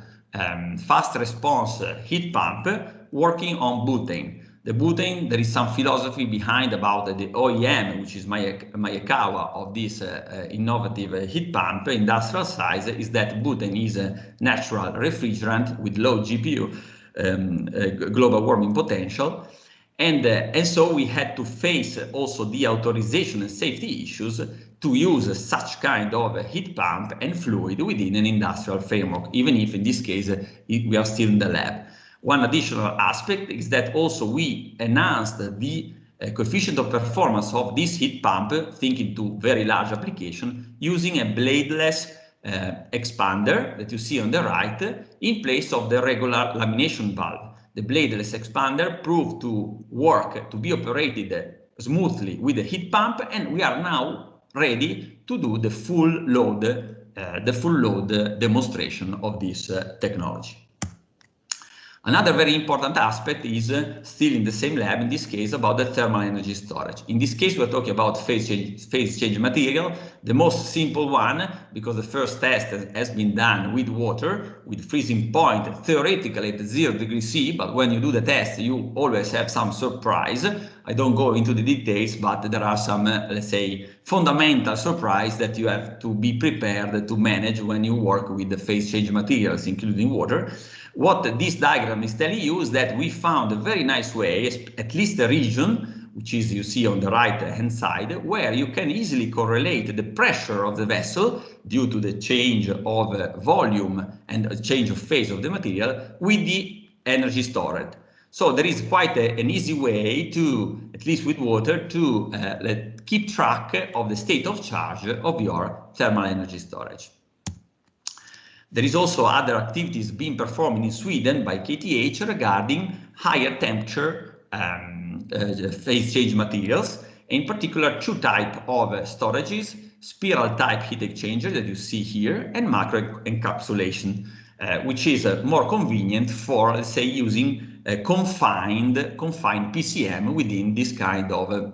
fast response heat pump working on butane. The butane, there is some philosophy behind about the OEM, which is Maekawa, of this innovative heat pump, industrial size, is that butane is a natural refrigerant with low GPU, global warming potential. And so we had to face also the authorization and safety issues to use such kind of heat pump and fluid within an industrial framework, even if in this case we are still in the lab. One additional aspect is that also we enhanced the coefficient of performance of this heat pump, thinking to very large application, using a bladeless expander that you see on the right in place of the regular lamination valve. The bladeless expander proved to work, to be operated smoothly with the heat pump, and we are now ready to do the full load demonstration of this technology. Another very important aspect is still in the same lab, in this case, about the thermal energy storage. In this case, we're talking about phase change material, the most simple one, because the first test has been done with water, with freezing point theoretically at 0 degrees C, but when you do the test, you always have some surprise. I don't go into the details, but there are some, let's say, fundamental surprise that you have to be prepared to manage when you work with the phase change materials, including water. What this diagram is telling you is that we found a very nice way, at least a region, which is you see on the right hand side, where you can easily correlate the pressure of the vessel due to the change of volume and a change of phase of the material with the energy stored. So there is quite an easy way to, at least with water, to keep track of the state of charge of your thermal energy storage. There is also other activities being performed in Sweden by KTH regarding higher temperature phase change materials, in particular two types of storages, spiral type heat exchanger that you see here, and macro encapsulation, which is more convenient for, let's say, using confined PCM within this kind of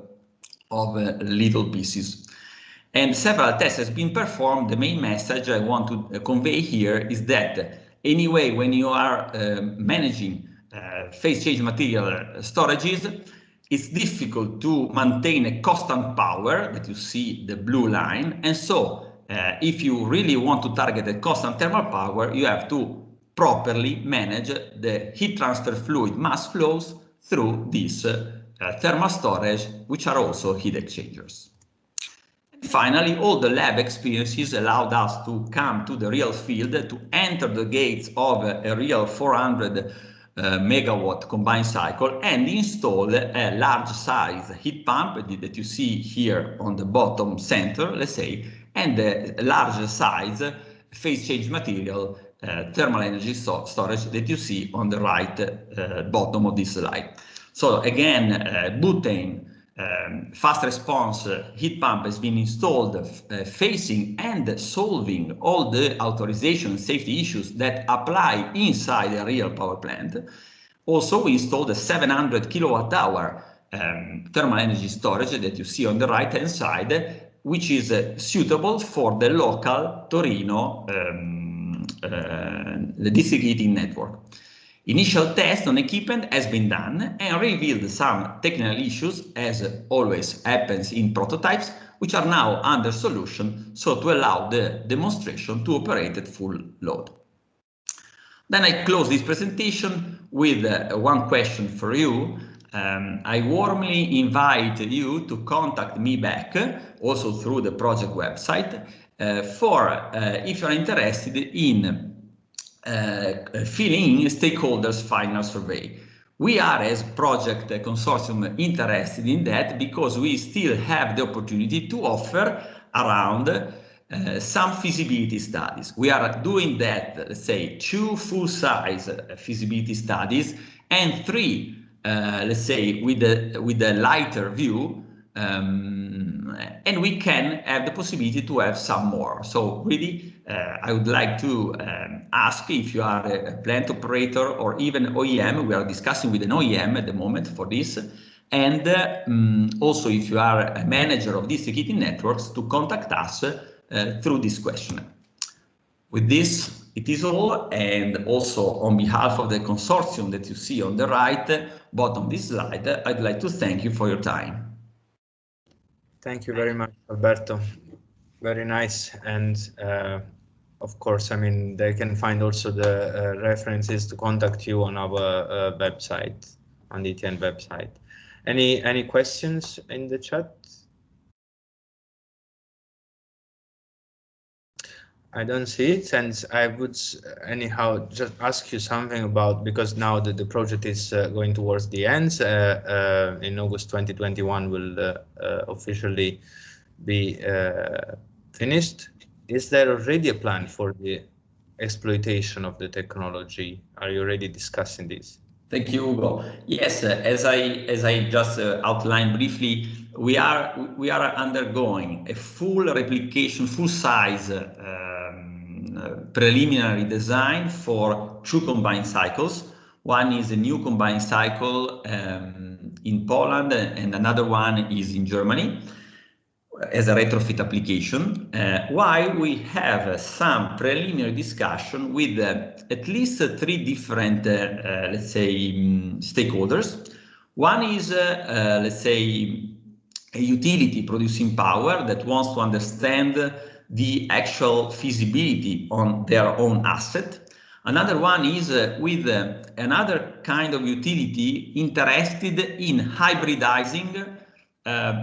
little pieces. And several tests have been performed. The main message I want to convey here is that anyway, when you are managing phase change material storages, it's difficult to maintain a constant power that you see the blue line. And so if you really want to target a constant thermal power, you have to properly manage the heat transfer fluid mass flows through this thermal storage, which are also heat exchangers. Finally, all the lab experiences allowed us to come to the real field, to enter the gates of a real 400 megawatt combined cycle and install a large size heat pump that you see here on the bottom center, let's say, and a large size phase change material thermal energy storage that you see on the right bottom of this slide. So again, butane fast response heat pump has been installed facing and solving all the authorization and safety issues that apply inside a real power plant. Also, we installed a 700 kilowatt hour thermal energy storage that you see on the right hand side, which is suitable for the local Torino the district heating network. Initial test on equipment has been done and revealed some technical issues, as always happens in prototypes, which are now under solution, so to allow the demonstration to operate at full load. Then I close this presentation with one question for you. I warmly invite you to contact me back, also through the project website, for if you're interested in filling in stakeholders' final survey. We are, as project consortium, interested in that because we still have the opportunity to offer around some feasibility studies. We are doing that, let's say, 2 full-size feasibility studies and 3, let's say, with a lighter view, and we can have the possibility to have some more. So really, I would like to ask if you are a plant operator or even OEM. We are discussing with an OEM at the moment for this. And also if you are a manager of district heating networks, to contact us through this questionnaire. With this, it is all. And also on behalf of the consortium that you see on the right bottom of this slide, I'd like to thank you for your time. Thank you very much, Alberto. Very nice. And of course, I mean, they can find also the references to contact you on our website, on the ETN website. Any questions in the chat? I don't see it, and I would anyhow just ask you something about, because now that the project is going towards the end, in August 2021 will officially be finished. Is there already a plan for the exploitation of the technology? Are you already discussing this? Thank you, Ugo. Yes, as I just outlined briefly, we are undergoing a full replication, full size preliminary design for 2 combined cycles. One is a new combined cycle in Poland, and another one is in Germany as a retrofit application, while we have some preliminary discussion with at least 3 different, let's say, stakeholders. One is, let's say, a utility producing power that wants to understand the actual feasibility on their own asset. Another one is with another kind of utility interested in hybridizing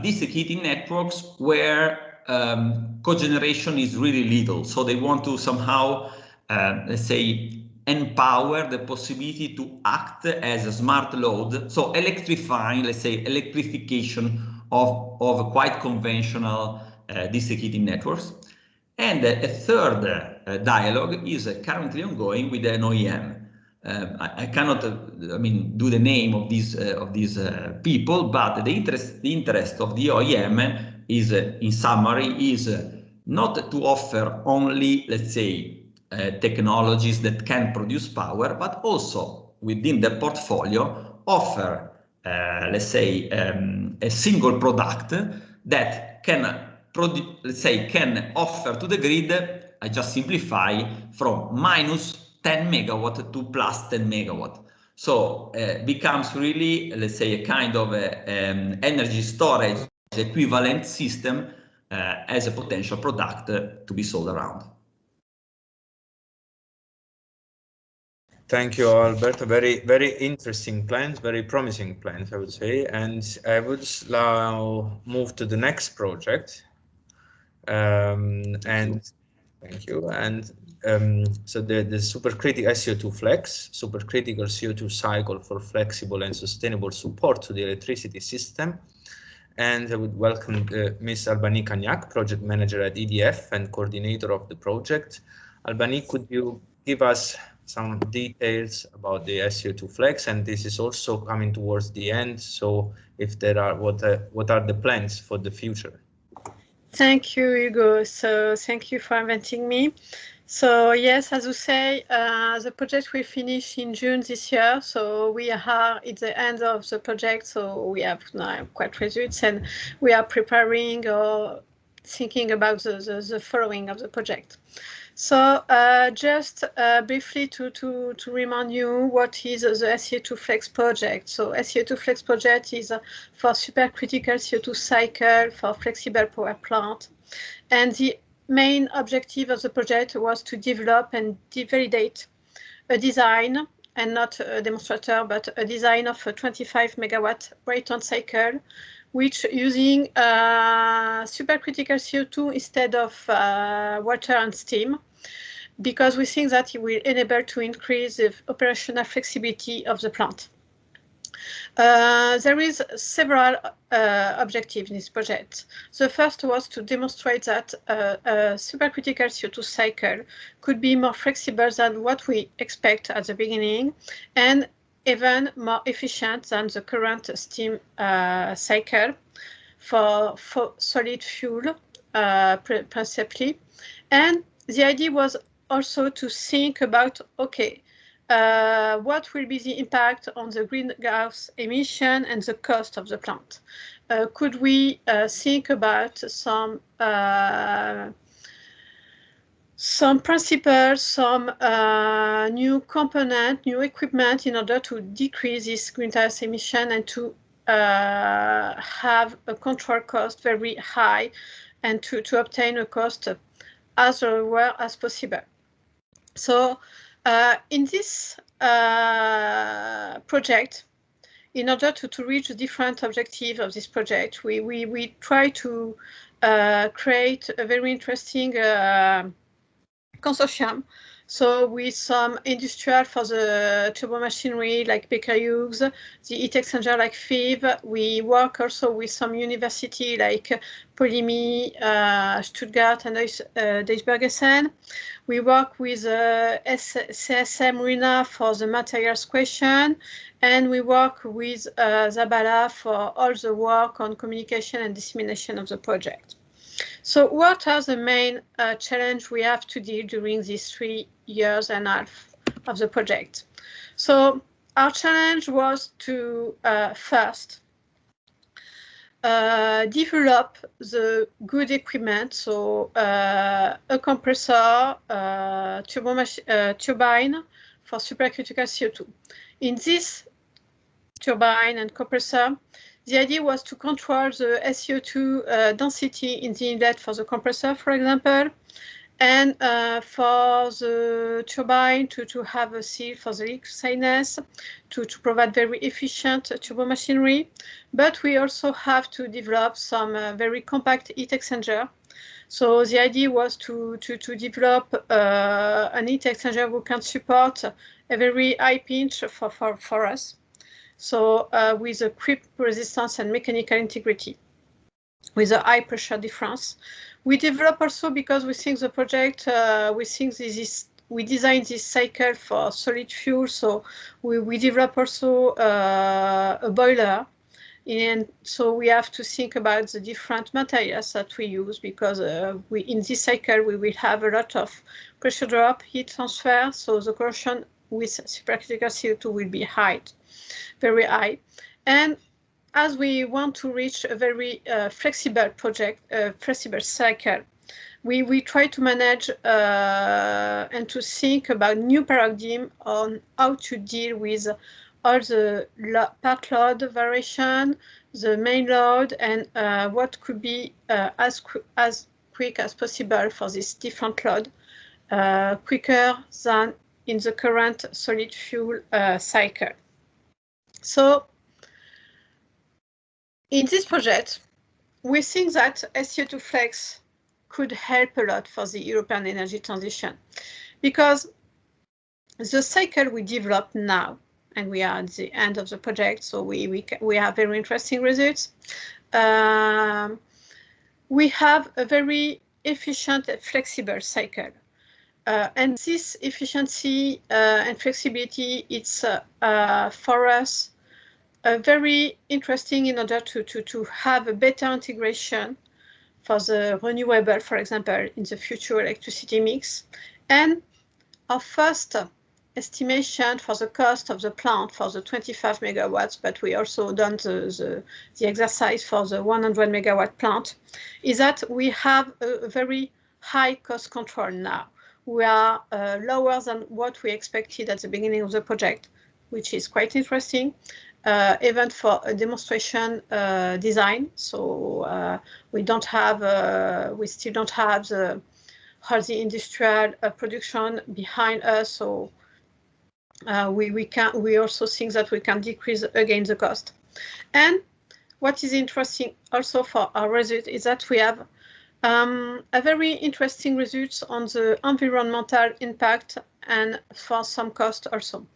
district heating networks where cogeneration is really little. So they want to somehow, let's say, empower the possibility to act as a smart load. So electrifying, let's say, electrification of quite conventional district heating networks. And a third dialogue is currently ongoing with an OEM. I cannot, do the name of these people, but the interest of the OEM is, in summary, is not to offer only, let's say, technologies that can produce power, but also within the portfolio offer, let's say, a single product that can, let's say, can offer to the grid, I just simplify, from minus 10 megawatt to plus 10 megawatt. So becomes really, let's say, a kind of energy storage equivalent system as a potential product to be sold around. Thank you, Alberto. Very, very interesting plans, very promising plans, I would say. And I would now move to the next project. Thank you. And so the supercritical SCO2 flex, supercritical CO2 cycle for flexible and sustainable support to the electricity system. And I would welcome Ms. Albanie Cagnac, project manager at EDF and coordinator of the project. Albanie, could you give us some details about the SCO2 flex? And this is also coming towards the end. So if there are, what are the plans for the future? Thank you, Ugo. So thank you for inviting me. So yes, as you say, the project will finish in June this year. So we are at the end of the project. So we have now quite results, and we are preparing or thinking about the following of the project. So just briefly to remind you what is the SCO2 Flex project. So SCO2 Flex project is for supercritical CO2 cycle for flexible power plant. And the main objective of the project was to develop and validate a design, and not a demonstrator, but a design of a 25 megawatt Brayton cycle, which using supercritical CO2 instead of water and steam, because we think that it will enable to increase the operational flexibility of the plant. There is several objectives in this project. The first was to demonstrate that a supercritical CO2 cycle could be more flexible than what we expect at the beginning, and even more efficient than the current steam cycle for solid fuel principally. And the idea was also to think about, okay, what will be the impact on the greenhouse emission and the cost of the plant? Could we think about some principles, some new component, new equipment in order to decrease this greenhouse emission and to have a control cost very high, and to obtain a cost as low as possible. So in this project, in order to reach the different objectives of this project, we try to create a very interesting consortium. So with some industrial for the turbo machinery like Baker Hughes, the heat exchanger like FIV. We work also with some university like Polymi, Stuttgart and Duisburg-Essen. We work with CSM RINA for the materials question, and we work with Zabala for all the work on communication and dissemination of the project. So what are the main challenges we have to deal during these 3 years and a half of the project? So our challenge was to first develop the good equipment, so a compressor, turbine for supercritical CO2. In this turbine and compressor, the idea was to control the SCO2 density in the inlet for the compressor, for example, and for the turbine to have a seal for the leak sinus, to provide very efficient turbo machinery. But we also have to develop some very compact heat exchanger. So the idea was to develop an heat exchanger who can support a very high pinch for us. So with a creep resistance and mechanical integrity, with a high pressure difference. We develop also because we think the project, we designed this cycle for solid fuel, so we develop also a boiler. And so we have to think about the different materials that we use, because in this cycle we will have a lot of pressure drop, heat transfer, so the corrosion with supercritical CO2 will be high, very high. And as we want to reach a very flexible project, flexible cycle, we try to manage and to think about new paradigm on how to deal with all the part load variation, the main load, and what could be as quick as possible for this different load, quicker than in the current solid fuel cycle. So in this project, we think that SCO2 flex could help a lot for the European energy transition, because the cycle we develop now, and we are at the end of the project, so we have very interesting results. We have a very efficient and flexible cycle. And this efficiency and flexibility, it's for us very interesting in order to have a better integration for the renewable, for example, in the future electricity mix. And our first estimation for the cost of the plant for the 25 megawatts, but we also done the exercise for the 100 megawatt plant, is that we have a very high cost control now. We are lower than what we expected at the beginning of the project, which is quite interesting. Even for a demonstration design, so we don't have, we still don't have all the industrial production behind us. So we also think that we can decrease again the cost. And what is interesting also for our result is that we have a very interesting results on the environmental impact and for some cost also.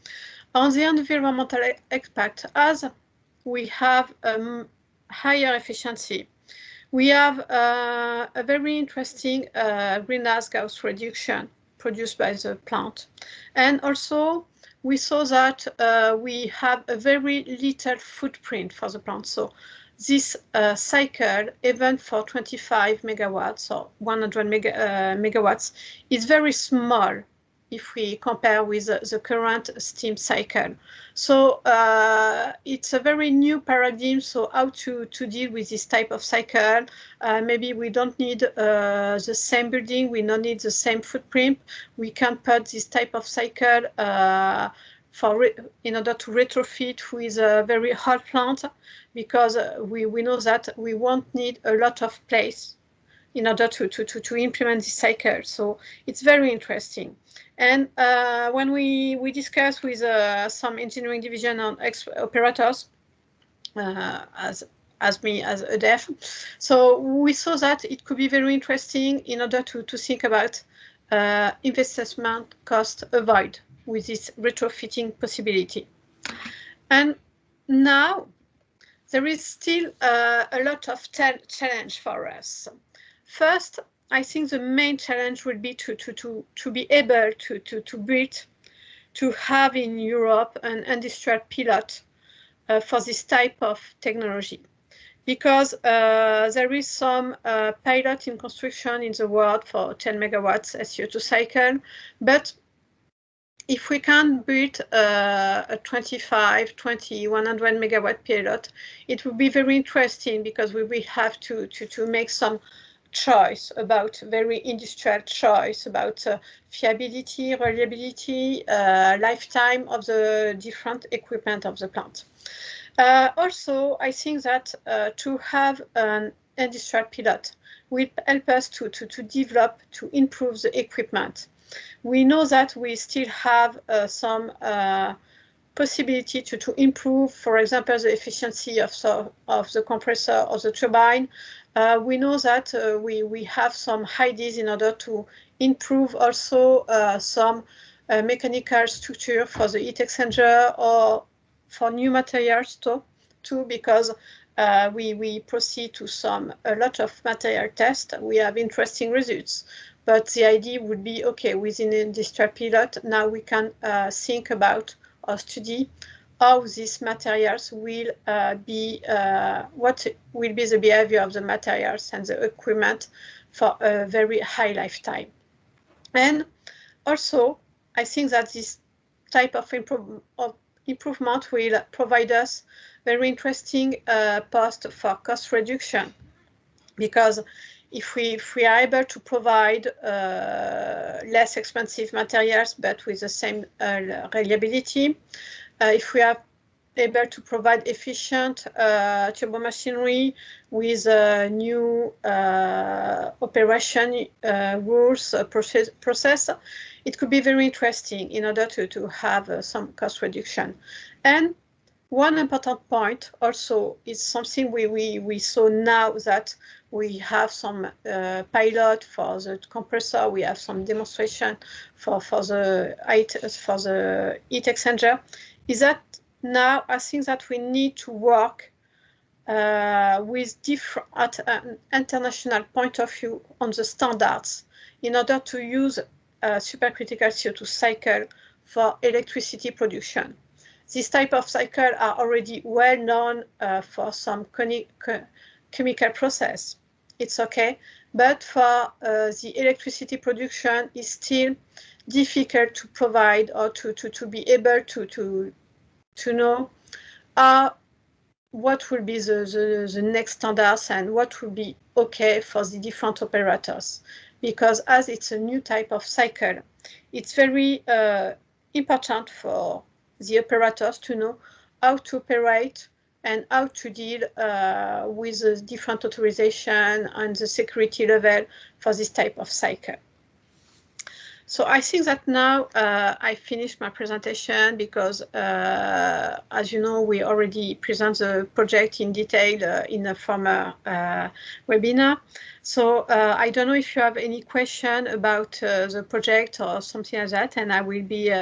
On the environmental impact, as we have higher efficiency, we have a very interesting greenhouse gas reduction produced by the plant. And also, we saw that we have a very little footprint for the plant. So this cycle, even for 25 megawatts or 100 megawatts, is very small if we compare with the current steam cycle. So it's a very new paradigm. So how to deal with this type of cycle? Maybe we don't need the same building, we don't need the same footprint. We can put this type of cycle in order to retrofit with a very hot plant, because we know that we won't need a lot of place in order to implement this cycle. So it's very interesting. And when we discuss with some engineering division on operators, as me as EDF, so we saw that it could be very interesting in order to think about investment cost avoid with this retrofitting possibility. And now there is still a lot of challenge for us. First, I think the main challenge will be to be able to build, to have in Europe an industrial pilot for this type of technology, because there is some pilot in construction in the world for 10 megawatts SCO2 cycle, but if we can build a 25, 20, 100 megawatt pilot, it would be very interesting because we will have to make some choice about very industrial choice about fiability, reliability, lifetime of the different equipment of the plant. Also, I think that to have an industrial pilot will help us to develop, to improve the equipment. We know that we still have some possibility to improve, for example, the efficiency of the compressor or the turbine. We know that we have some ideas in order to improve also some mechanical structure for the heat exchanger or for new materials too, because we proceed to a lot of material tests. We have interesting results, but the idea would be, okay, within an industrial pilot, now we can think about or study how these materials will be, what will be the behavior of the materials and the equipment for a very high lifetime. And also, I think that this type of improvement will provide us very interesting post for cost reduction, because if we are able to provide less expensive materials but with the same reliability, if we are able to provide efficient turbo machinery with new operation rules process, it could be very interesting in order to have some cost reduction. And one important point also is something we saw now that we have some pilot for the compressor, we have some demonstration for the heat exchanger, is that now I think that we need to work with different, at an international point of view, on the standards in order to use a supercritical CO2 cycle for electricity production. This type of cycle are already well known for some chemical process. It's okay, but for the electricity production, it's still difficult to provide or to be able to know what will be the next standards and what will be okay for the different operators. Because as it's a new type of cycle, it's very important for the operators to know how to operate and how to deal with the different authorization and the security level for this type of cycle. So I think that now I finished my presentation because, as you know, we already present the project in detail in a former webinar. So I don't know if you have any question about the project or something like that, and I will be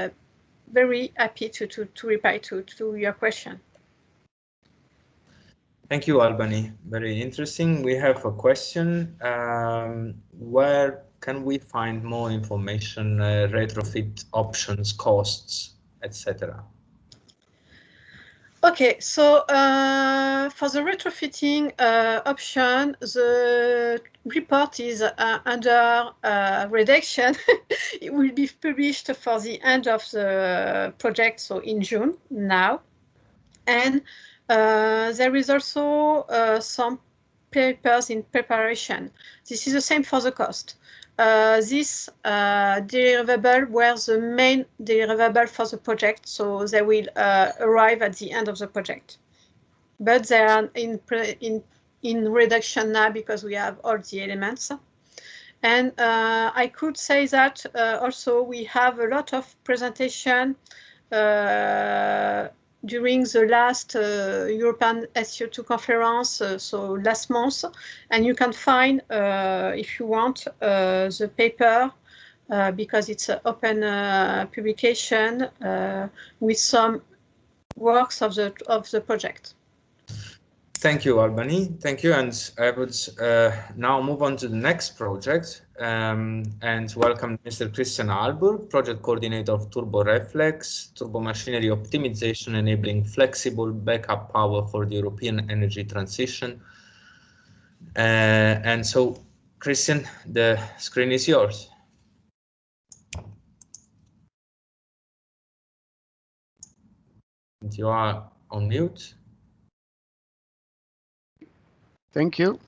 very happy to reply to your question. Thank you, Albany. Very interesting. We have a question. Where can we find more information, retrofit options, costs, etc.? Okay, so for the retrofitting option, the report is under redaction. It will be published for the end of the project, so in June now. And there is also some papers in preparation. This is the same for the cost. This deliverable were the main deliverable for the project, so they will arrive at the end of the project. But they are in reduction now because we have all the elements. And I could say that also we have a lot of presentation during the last European SCO2 conference, so last month, and you can find, if you want, the paper, because it's an open publication with some works of the project. Thank you, Albany. Thank you, and I would now move on to the next project and welcome Mr. Christian Alburg, Project Coordinator of TURBO-REFLEX, Turbo Machinery Optimization Enabling Flexible Backup Power for the European Energy Transition. And so, Christian, the screen is yours. You are on mute. Thank you.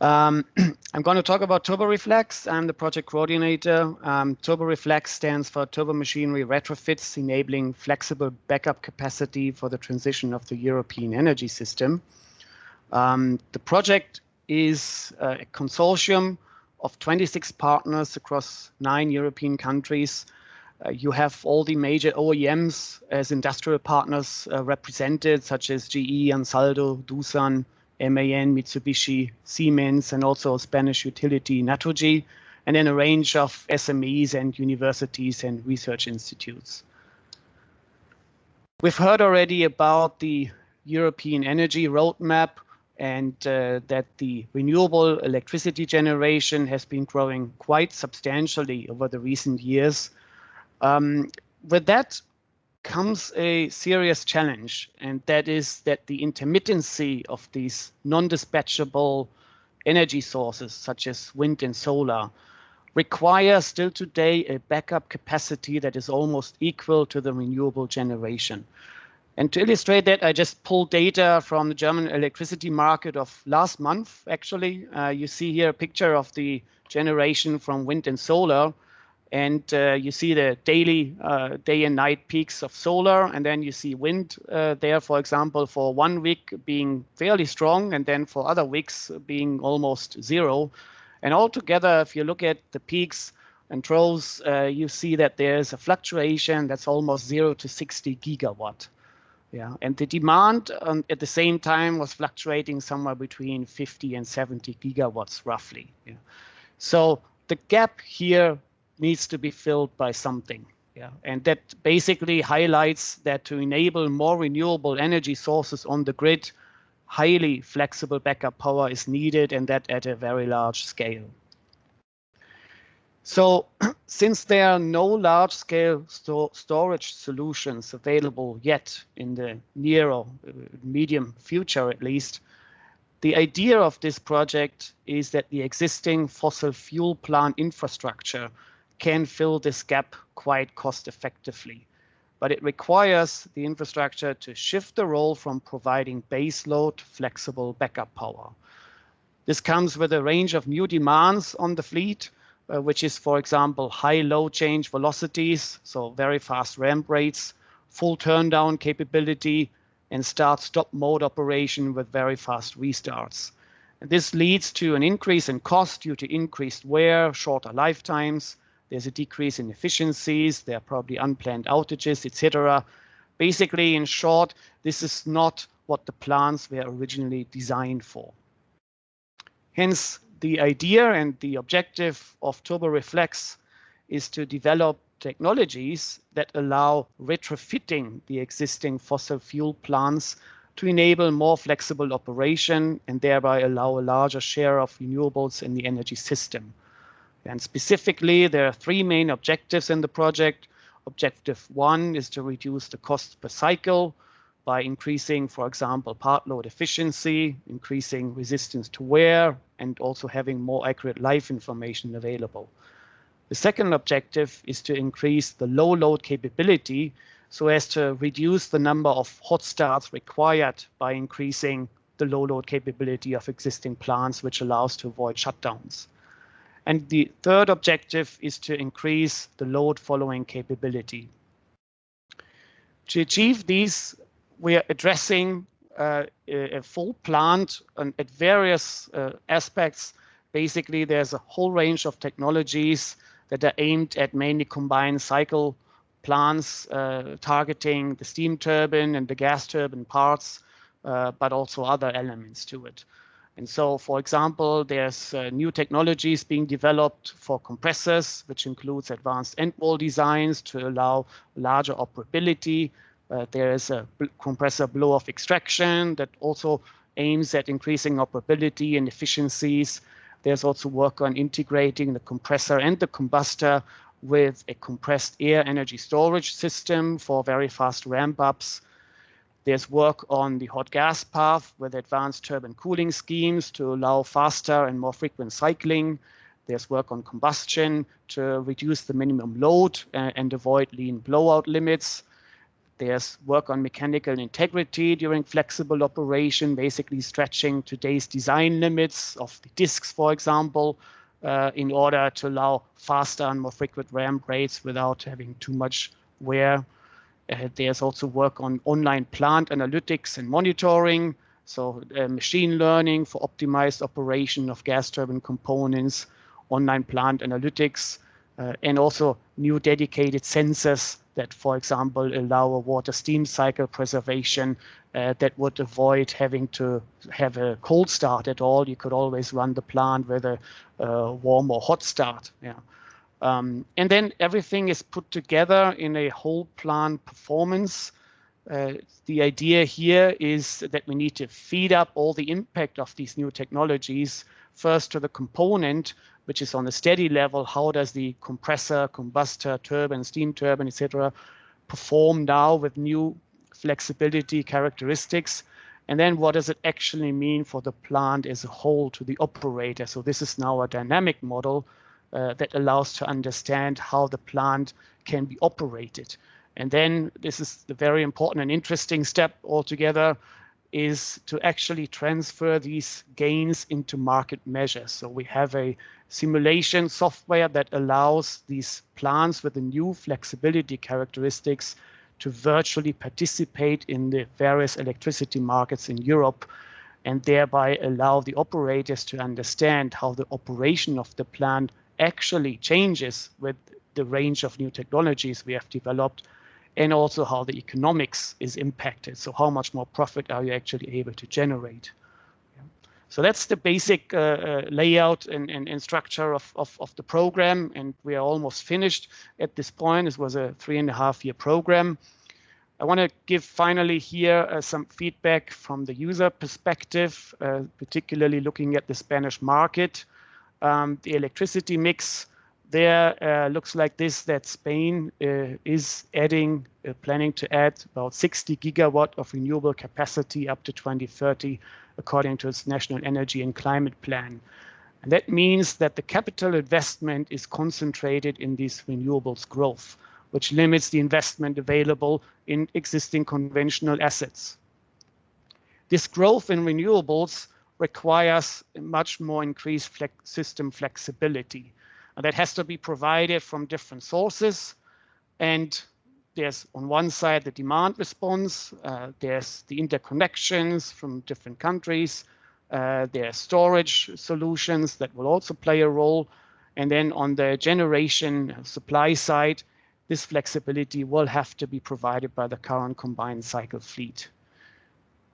I'm going to talk about TURBO-REFLEX. I'm the project coordinator. TURBO-REFLEX stands for Turbo Machinery Retrofits, enabling flexible backup capacity for the transition of the European energy system. The project is a consortium of 26 partners across 9 European countries. You have all the major OEMs as industrial partners represented, such as GE, Ansaldo, Doosan, MAN, Mitsubishi, Siemens, and also Spanish utility Naturgy, and then a range of SMEs and universities and research institutes. We've heard already about the European energy roadmap and that the renewable electricity generation has been growing quite substantially over the recent years. With that comes a serious challenge, and that is that the intermittency of these non-dispatchable energy sources, such as wind and solar, require still today a backup capacity that is almost equal to the renewable generation. And to illustrate that, I just pulled data from the German electricity market of last month, actually. You see here a picture of the generation from wind and solar. And you see the daily day and night peaks of solar, and then you see wind there, for example, for 1 week being fairly strong, and then for other weeks being almost zero. And altogether, if you look at the peaks and troughs, you see that there's a fluctuation that's almost 0 to 60 gigawatt. Yeah, and the demand at the same time was fluctuating somewhere between 50 and 70 gigawatts roughly. Yeah. So the gap here needs to be filled by something. Yeah, and that basically highlights that to enable more renewable energy sources on the grid, highly flexible backup power is needed, and that at a very large scale. So since there are no large-scale storage solutions available yet in the near or medium future at least, the idea of this project is that the existing fossil fuel plant infrastructure can fill this gap quite cost effectively. But it requires the infrastructure to shift the role from providing baseload flexible backup power. This comes with a range of new demands on the fleet, which is, for example, high load change velocities, so very fast ramp rates, full turndown capability, and start-stop mode operation with very fast restarts. And this leads to an increase in cost due to increased wear, shorter lifetimes. There's a decrease in efficiencies, there are probably unplanned outages, etc. Basically, in short, this is not what the plants were originally designed for. Hence, the idea and the objective of TURBO-REFLEX is to develop technologies that allow retrofitting the existing fossil fuel plants to enable more flexible operation and thereby allow a larger share of renewables in the energy system. And specifically, there are 3 main objectives in the project. Objective 1 is to reduce the cost per cycle by increasing, for example, part load efficiency, increasing resistance to wear, and also having more accurate life information available. The second objective is to increase the low load capability so as to reduce the number of hot starts required by increasing the low load capability of existing plants, which allows to avoid shutdowns. And the third objective is to increase the load following capability. To achieve these, we are addressing a full plant at various aspects. Basically, there's a whole range of technologies that are aimed at mainly combined cycle plants, targeting the steam turbine and the gas turbine parts, but also other elements to it. And so, for example, there's new technologies being developed for compressors, which includes advanced end wall designs to allow larger operability. There is a compressor blow-off extraction that also aims at increasing operability and efficiencies. There's also work on integrating the compressor and the combustor with a compressed air energy storage system for very fast ramp-ups. There's work on the hot gas path with advanced turbine cooling schemes to allow faster and more frequent cycling. There's work on combustion to reduce the minimum load and avoid lean blowout limits. There's work on mechanical integrity during flexible operation, basically stretching today's design limits of the disks, for example, in order to allow faster and more frequent ramp rates without having too much wear. There's also work on online plant analytics and monitoring, so machine learning for optimized operation of gas turbine components, online plant analytics, and also new dedicated sensors that, for example, allow a water steam cycle preservation that would avoid having to have a cold start at all. You could always run the plant with a warm or hot start. Yeah. And then everything is put together in a whole plant performance. The idea here is that we need to feed up all the impact of these new technologies first to the component, which is on a steady level. How does the compressor, combustor, turbine, steam turbine, etc., perform now with new flexibility characteristics? And then what does it actually mean for the plant as a whole to the operator? So this is now a dynamic model that allows to understand how the plant can be operated. And then this is the very important and interesting step altogether, is to actually transfer these gains into market measures. So we have a simulation software that allows these plants with the new flexibility characteristics to virtually participate in the various electricity markets in Europe, and thereby allow the operators to understand how the operation of the plant actually changes with the range of new technologies we have developed, and also how the economics is impacted. So how much more profit are you actually able to generate? Yeah. So that's the basic layout and structure of the program, and we are almost finished at this point. This was a 3.5-year program. I want to give finally here some feedback from the user perspective, particularly looking at the Spanish market. The electricity mix there looks like this, that Spain is adding, planning to add about 60 gigawatt of renewable capacity up to 2030, according to its National Energy and Climate Plan. And that means that the capital investment is concentrated in these renewables growth, which limits the investment available in existing conventional assets. This growth in renewables requires much more increased system flexibility. And that has to be provided from different sources. And there's on one side the demand response, there's the interconnections from different countries, there are storage solutions that will also play a role. And then on the generation supply side, this flexibility will have to be provided by the current combined cycle fleet.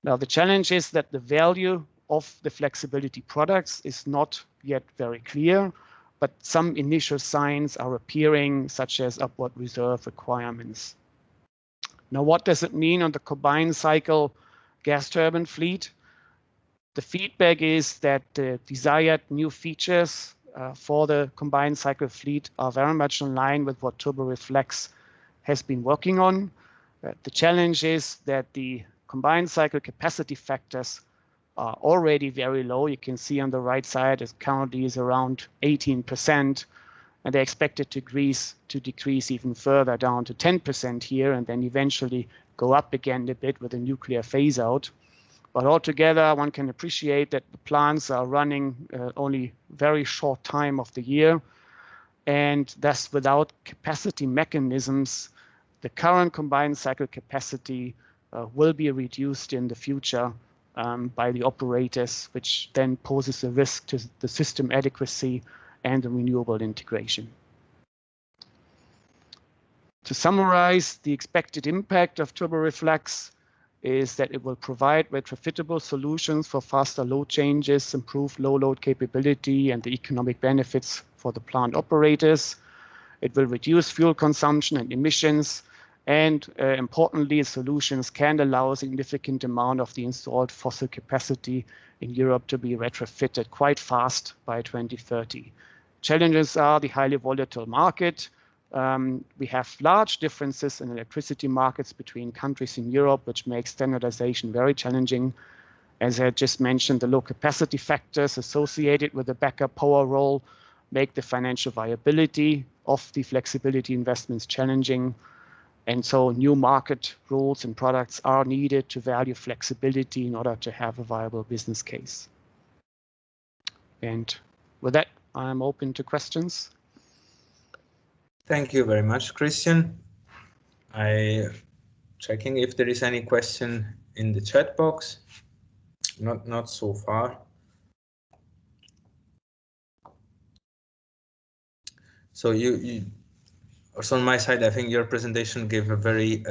Now, the challenge is that the value of the flexibility products is not yet very clear, but some initial signs are appearing, such as upward reserve requirements. Now, what does it mean on the combined cycle gas turbine fleet? The feedback is that the desired new features for the combined cycle fleet are very much in line with what TURBO-REFLEX has been working on. The challenge is that the combined cycle capacity factors are already very low. You can see on the right side, it currently is around 18%, and they're expected to decrease even further down to 10% here, and then eventually go up again a bit with a nuclear phase out. But altogether, one can appreciate that the plants are running only very short time of the year, and thus without capacity mechanisms, the current combined cycle capacity will be reduced in the future by the operators, which then poses a risk to the system adequacy and the renewable integration. To summarize, the expected impact of TURBO-REFLEX is that it will provide retrofittable solutions for faster load changes, improve low load capability, and the economic benefits for the plant operators. It will reduce fuel consumption and emissions, and importantly, solutions can allow a significant amount of the installed fossil capacity in Europe to be retrofitted quite fast by 2030. Challenges are the highly volatile market. We have large differences in electricity markets between countries in Europe, which makes standardization very challenging. As I just mentioned, the low capacity factors associated with the backup power role make the financial viability of the flexibility investments challenging. And so new market rules and products are needed to value flexibility in order to have a viable business case. And with that, I'm open to questions. Thank you very much, Christian. I checking if there is any question in the chat box. Not so far. So also on my side, I think your presentation gave a very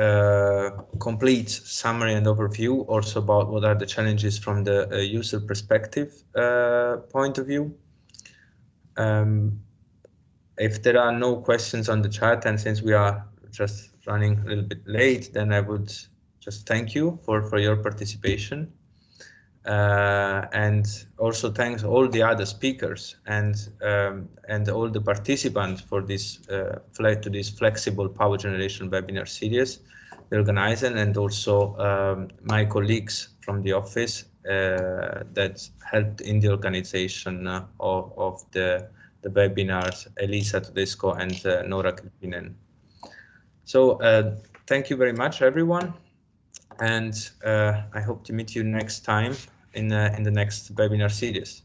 complete summary and overview also about what are the challenges from the user perspective point of view. If there are no questions on the chat, and since we are just running a little bit late, then I would just thank you for your participation. And also thanks all the other speakers and all the participants for this to this flexible power generation webinar series, the organizer, and also my colleagues from the office that helped in the organization of the webinars, Elisa Tedesco and Nora Kilpinen. So thank you very much, everyone, and I hope to meet you next time in the next webinar series.